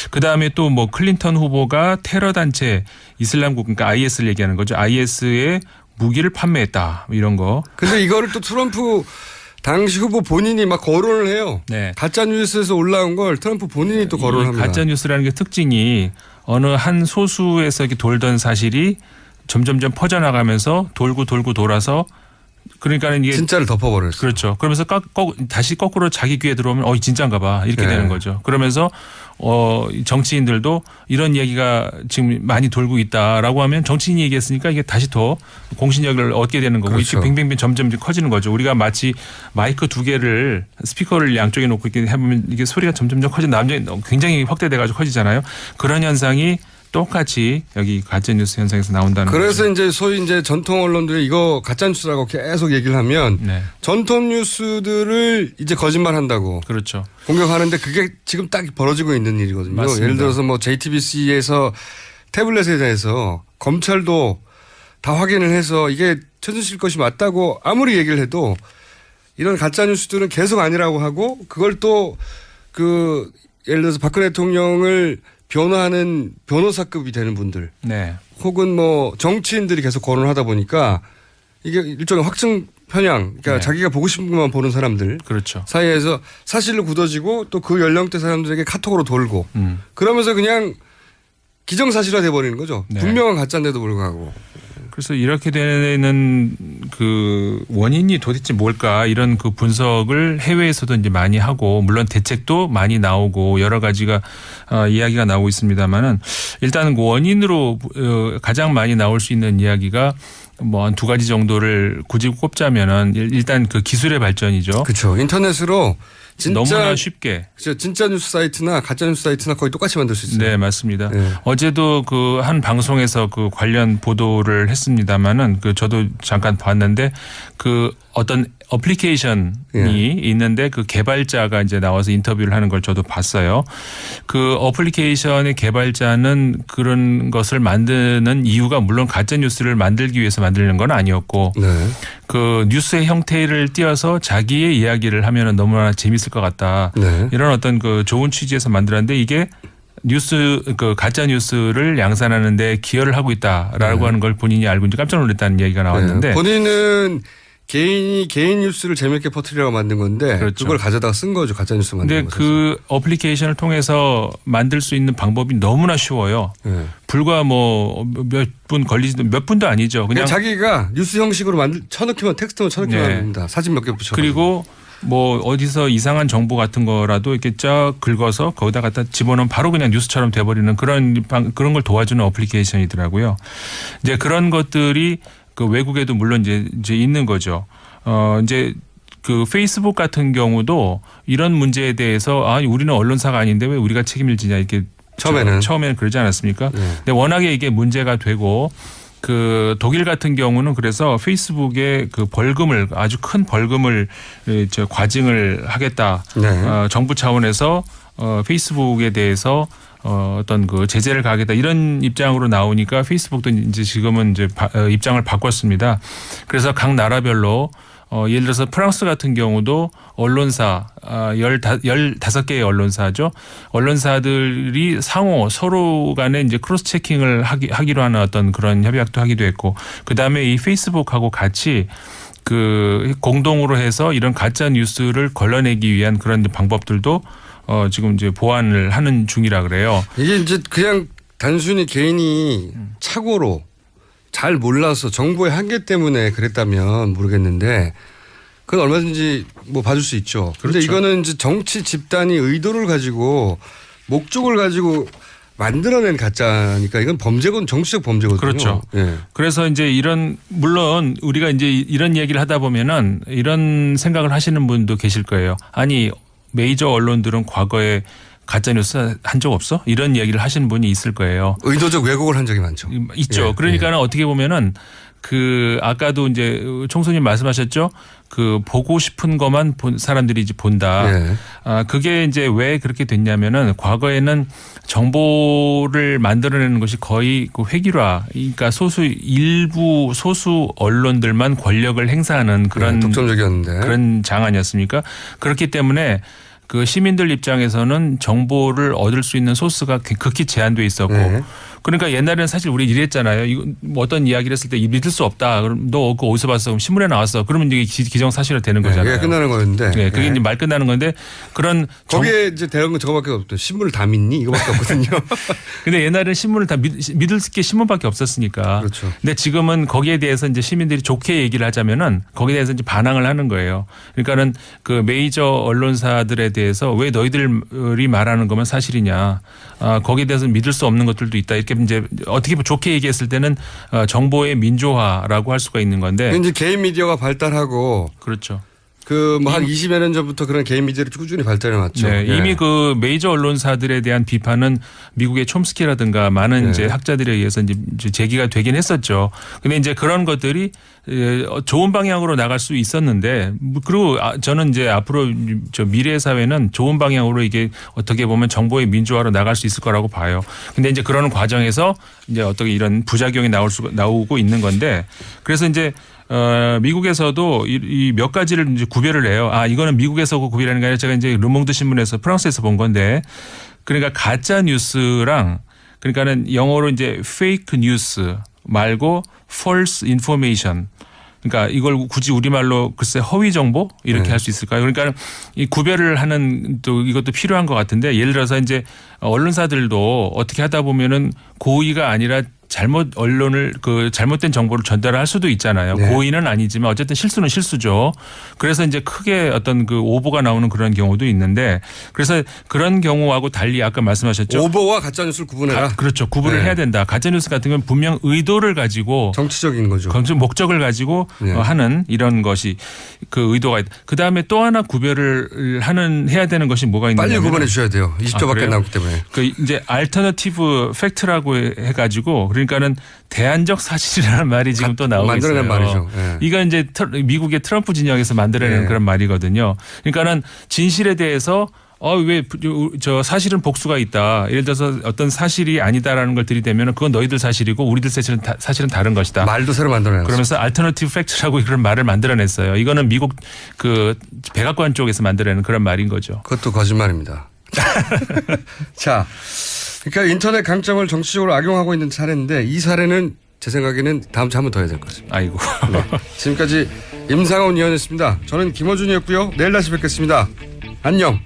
[SPEAKER 6] 그 다음에 또 뭐 클린턴 후보가 테러 단체 이슬람국 그러니까 IS를 얘기하는 거죠. IS에 무기를 판매했다 이런 거.
[SPEAKER 1] 근데 이거를 또 트럼프 당시 후보 본인이 막 거론을 해요.
[SPEAKER 6] 네.
[SPEAKER 1] 가짜 뉴스에서 올라온 걸 트럼프 본인이 또 거론을 합니다.
[SPEAKER 6] 가짜 뉴스라는 게 특징이 어느 한 소수에서 이렇게 돌던 사실이 점점점 퍼져나가면서 돌고 돌아서 그러니까 이게
[SPEAKER 1] 진짜를 덮어버렸어요.
[SPEAKER 6] 그렇죠. 그러면서 다시 거꾸로 자기 귀에 들어오면 진짜인가 봐 이렇게 되는 거죠. 그러면서 정치인들도 이런 얘기가 지금 많이 돌고 있다라고 하면 정치인이 얘기했으니까 이게 다시 더 공신력을 얻게 되는 거고
[SPEAKER 1] 그렇죠.
[SPEAKER 6] 이렇게 빙빙빙 점점 커지는 거죠. 우리가 마치 마이크 2개를 스피커를 양쪽에 놓고 이렇게 해보면 이게 소리가 점점점 커지는 남자 굉장히 확대돼가지고 커지잖아요. 그런 현상이 똑같이 여기 가짜뉴스 현상에서 나온다는
[SPEAKER 1] 그래서
[SPEAKER 6] 거죠.
[SPEAKER 1] 이제 소위 이제 전통 언론들이 이거 가짜뉴스라고 계속 얘기를 하면
[SPEAKER 6] 네.
[SPEAKER 1] 전통 뉴스들을 이제 거짓말한다고
[SPEAKER 6] 그렇죠.
[SPEAKER 1] 공격하는데 그게 지금 딱 벌어지고 있는 일이거든요.
[SPEAKER 6] 맞습니다.
[SPEAKER 1] 예를 들어서 뭐 JTBC에서 태블릿에 대해서 검찰도 다 확인을 해서 이게 최순실 것이 맞다고 아무리 얘기를 해도 이런 가짜뉴스들은 계속 아니라고 하고 그걸 또 예를 들어서 박근혜 대통령을 변호하는 변호사급이 되는 분들
[SPEAKER 6] 네.
[SPEAKER 1] 혹은 뭐 정치인들이 계속 거론을 하다 보니까 이게 일종의 확증 편향 그러니까
[SPEAKER 6] 네.
[SPEAKER 1] 자기가 보고 싶은 것만 보는 사람들
[SPEAKER 6] 그렇죠.
[SPEAKER 1] 사이에서 사실로 굳어지고 또 그 연령대 사람들에게 카톡으로 돌고 그러면서 그냥 기정사실화 돼버리는 거죠.
[SPEAKER 6] 네.
[SPEAKER 1] 분명한 가짜인데도 불구하고.
[SPEAKER 6] 그래서 이렇게 되는 그 원인이 도대체 뭘까 이런 그 분석을 해외에서도 이제 많이 하고 물론 대책도 많이 나오고 여러 가지가 이야기가 나오고 있습니다만은 일단은 그 원인으로 가장 많이 나올 수 있는 이야기가 뭐 한 2가지 정도를 굳이 꼽자면은 일단 그 기술의 발전이죠.
[SPEAKER 1] 그렇죠. 인터넷으로 진짜
[SPEAKER 6] 너무나 쉽게.
[SPEAKER 1] 그렇죠. 진짜 뉴스 사이트나 가짜 뉴스 사이트나 거의 똑같이 만들 수 있어요.
[SPEAKER 6] 네, 맞습니다.
[SPEAKER 1] 네.
[SPEAKER 6] 어제도 그 한 방송에서 그 관련 보도를 했습니다마는 저도 잠깐 봤는데 그 어떤 어플리케이션이 있는데 그 개발자가 이제 나와서 인터뷰를 하는 걸 저도 봤어요. 그 어플리케이션의 개발자는 그런 것을 만드는 이유가 물론 가짜 뉴스를 만들기 위해서 만드는 건 아니었고
[SPEAKER 1] 네.
[SPEAKER 6] 그 뉴스의 형태를 띄어서 자기의 이야기를 하면은 너무나 재밌을 것 같다.
[SPEAKER 1] 네.
[SPEAKER 6] 이런 어떤 그 좋은 취지에서 만들었는데 이게 가짜 뉴스를 양산하는데 기여를 하고 있다라고 하는 걸 본인이 알고 이제 깜짝 놀랐다는 얘기가 나왔는데
[SPEAKER 1] 네. 본인은 개인 뉴스를 재미있게 퍼뜨리려고 만든 건데
[SPEAKER 6] 그렇죠.
[SPEAKER 1] 그걸 가져다가 쓴 거죠. 가짜 뉴스 만든
[SPEAKER 6] 근데
[SPEAKER 1] 거죠.
[SPEAKER 6] 그 어플리케이션을 통해서 만들 수 있는 방법이 너무나 쉬워요.
[SPEAKER 1] 네.
[SPEAKER 6] 불과 뭐 몇 분 걸리지도 몇 분도 아니죠.
[SPEAKER 1] 그냥
[SPEAKER 6] 그냥
[SPEAKER 1] 자기가 뉴스 형식으로 쳐넣기만 텍스트만 쳐넣기만
[SPEAKER 6] 네.
[SPEAKER 1] 합니다. 사진 몇 개 붙여.
[SPEAKER 6] 그리고 뭐 어디서 이상한 정보 같은 거라도 이렇게 쫙 긁어서 거기다 갖다 집어넣으면 바로 그냥 뉴스처럼 돼버리는 그런 걸 도와주는 어플리케이션이더라고요. 이제 그런 것들이 그 외국에도 물론 이제 있는 거죠. 이제 그 페이스북 같은 경우도 이런 문제에 대해서 우리는 언론사가 아닌데 왜 우리가 책임을 지냐 이렇게 처음에는 그러지 않았습니까? 근데 워낙에 이게 문제가 되고 그 독일 같은 경우는 그래서 페이스북에 그 벌금을 아주 큰 벌금을 과징을 하겠다.
[SPEAKER 1] 네.
[SPEAKER 6] 정부 차원에서 페이스북에 대해서 어떤 그 제재를 가하겠다 이런 입장으로 나오니까 페이스북도 이제 지금은 이제 입장을 바꿨습니다. 그래서 각 나라별로 예를 들어서 프랑스 같은 경우도 언론사 15개의 언론사죠. 언론사들이 서로 간에 이제 크로스 체킹을 하기로 하는 어떤 그런 협약도 하기도 했고 그다음에 이 페이스북하고 같이 그 공동으로 해서 이런 가짜 뉴스를 걸러내기 위한 그런 방법들도 지금 이제 보완을 하는 중이라 그래요.
[SPEAKER 1] 이게 이제 그냥 단순히 개인이 착오로 잘 몰라서 정보의 한계 때문에 그랬다면 모르겠는데 그건 얼마든지 뭐 봐줄 수 있죠. 그런데
[SPEAKER 6] 그렇죠.
[SPEAKER 1] 이거는 이제 정치 집단이 의도를 가지고 목적을 가지고 만들어낸 가짜니까 이건 범죄건 정치적 범죄거든요.
[SPEAKER 6] 그렇죠.
[SPEAKER 1] 예.
[SPEAKER 6] 그래서 이제 물론 우리가 이제 이런 얘기를 하다 보면은 이런 생각을 하시는 분도 계실 거예요. 아니 메이저 언론들은 과거에 가짜뉴스 한 적 없어? 이런 얘기를 하시는 분이 있을 거예요.
[SPEAKER 1] 의도적 왜곡을 한 적이 많죠.
[SPEAKER 6] 있죠.
[SPEAKER 1] 예,
[SPEAKER 6] 그러니까는 어떻게 보면은 아까도 이제 총수님 말씀하셨죠. 그 보고 싶은 것만 본 사람들이 이제 본다.
[SPEAKER 1] 예.
[SPEAKER 6] 그게 이제 왜 그렇게 됐냐면은 과거에는 정보를 만들어내는 것이 거의 그 획일화, 그러니까 일부 소수 언론들만 권력을 행사하는 그런
[SPEAKER 1] 독점적이었는데
[SPEAKER 6] 그런 장 아니었습니까? 그렇기 때문에 그 시민들 입장에서는 정보를 얻을 수 있는 소스가 극히 제한돼 있었고,
[SPEAKER 1] 네.
[SPEAKER 6] 그러니까 옛날에는 사실 우리 이랬잖아요. 이거 뭐 어떤 이야기를 했을 때 믿을 수 없다. 그럼 너 그거 어디서 봤어? 그럼 신문에 나왔어. 그러면 이게 기정사실화 되는 거잖아요.
[SPEAKER 1] 예, 끝나는 거였는데.
[SPEAKER 6] 네, 그게
[SPEAKER 1] 예.
[SPEAKER 6] 이제 말 끝나는 건데 그런
[SPEAKER 1] 거기에 이제 대한 건 저거밖에 없대. 신문을 다 믿니? 이거밖에 없거든요.
[SPEAKER 6] 근데 옛날에는 신문을 다 믿을 게 신문밖에 없었으니까.
[SPEAKER 1] 그렇죠.
[SPEAKER 6] 근데 지금은 거기에 대해서 이제 시민들이 좋게 얘기를 하자면은 거기에 대해서 이제 반항을 하는 거예요. 그러니까는 그 메이저 언론사들에 대해서 왜 너희들이 말하는 거면 사실이냐. 거기에 대해서 믿을 수 없는 것들도 있다. 이렇게 이제 어떻게 보면 좋게 얘기했을 때는 정보의 민주화라고 할 수가 있는 건데.
[SPEAKER 1] 이제 개인 미디어가 발달하고
[SPEAKER 6] 그렇죠.
[SPEAKER 1] 그 뭐 한 20여 년 전부터 그런 개인 미디어를 꾸준히 발달해 왔죠.
[SPEAKER 6] 네,
[SPEAKER 1] 예.
[SPEAKER 6] 이미 그 메이저 언론사들에 대한 비판은 미국의 촘스키라든가 많은
[SPEAKER 1] 네.
[SPEAKER 6] 이제 학자들에 의해서 이제 제기가 되긴 했었죠. 근데 이제 그런 것들이 좋은 방향으로 나갈 수 있었는데, 그리고 저는 이제 앞으로 저 미래 사회는 좋은 방향으로 이게 어떻게 보면 정보의 민주화로 나갈 수 있을 거라고 봐요. 근데 이제 그런 과정에서 이제 어떻게 이런 부작용이 나오고 있는 건데, 그래서 이제 미국에서도 이 몇 가지를 이제 구별을 해요. 이거는 미국에서 구별하는 게 아니라 제가 이제 르몽드 신문에서 프랑스에서 본 건데, 그러니까 가짜 뉴스랑, 그러니까는 영어로 이제 fake news 말고 false information. 그러니까 이걸 굳이 우리말로 글쎄 허위 정보 이렇게 할 수 있을까요? 그러니까 이 구별을 하는 또 이것도 필요한 것 같은데, 예를 들어서 이제 언론사들도 어떻게 하다 보면은 고의가 아니라 언론을 잘못된 정보를 전달할 수도 있잖아요.
[SPEAKER 1] 네.
[SPEAKER 6] 고의는 아니지만 어쨌든 실수는 실수죠. 그래서 이제 크게 어떤 그 오보가 나오는 그런 경우도 있는데, 그래서 그런 경우하고 달리 아까 말씀하셨죠.
[SPEAKER 1] 오보와 가짜 뉴스를 구분해라.
[SPEAKER 6] 그렇죠. 구분을
[SPEAKER 1] 네.
[SPEAKER 6] 해야 된다. 가짜뉴스 같은 건 분명 의도를 가지고
[SPEAKER 1] 정치적인 거죠.
[SPEAKER 6] 목적을 가지고
[SPEAKER 1] 네.
[SPEAKER 6] 하는 이런 것이 그 의도가 있다. 그다음에 또 하나 구별을 해야 되는 것이 뭐가 있느냐면,
[SPEAKER 1] 빨리 구분해 주셔야 돼요. 20초밖에
[SPEAKER 6] 그래요?
[SPEAKER 1] 남기 때문에.
[SPEAKER 6] 그 이제 알터너티브 팩트라고 해가지고, 그러니까는 대안적 사실이라는 말이 지금 또 나오고 있어요.
[SPEAKER 1] 만들어낸 말이죠. 예.
[SPEAKER 6] 이건 이제 미국의 트럼프 진영에서 만들어낸
[SPEAKER 1] 예.
[SPEAKER 6] 그런 말이거든요. 그러니까는 진실에 대해서 왜 저 사실은 복수가 있다. 예를 들어서 어떤 사실이 아니다라는 걸 들이대면 그건 너희들 사실이고 우리들 사실은 다른 것이다.
[SPEAKER 1] 말도 새로 만들어냈어요.
[SPEAKER 6] 그러면서 알터너티브 팩트라고 그런 말을 만들어냈어요. 이거는 미국 그 백악관 쪽에서 만들어낸 그런 말인 거죠.
[SPEAKER 1] 그것도 거짓말입니다. 자, 그러니까 인터넷 강점을 정치적으로 악용하고 있는 사례인데, 이 사례는 제 생각에는 다음 주에 한 번 더 해야 될 것 같습니다.
[SPEAKER 6] 아이고.
[SPEAKER 1] 네. 지금까지 임상훈 의원이었습니다. 저는 김어준이었고요. 내일 다시 뵙겠습니다. 안녕.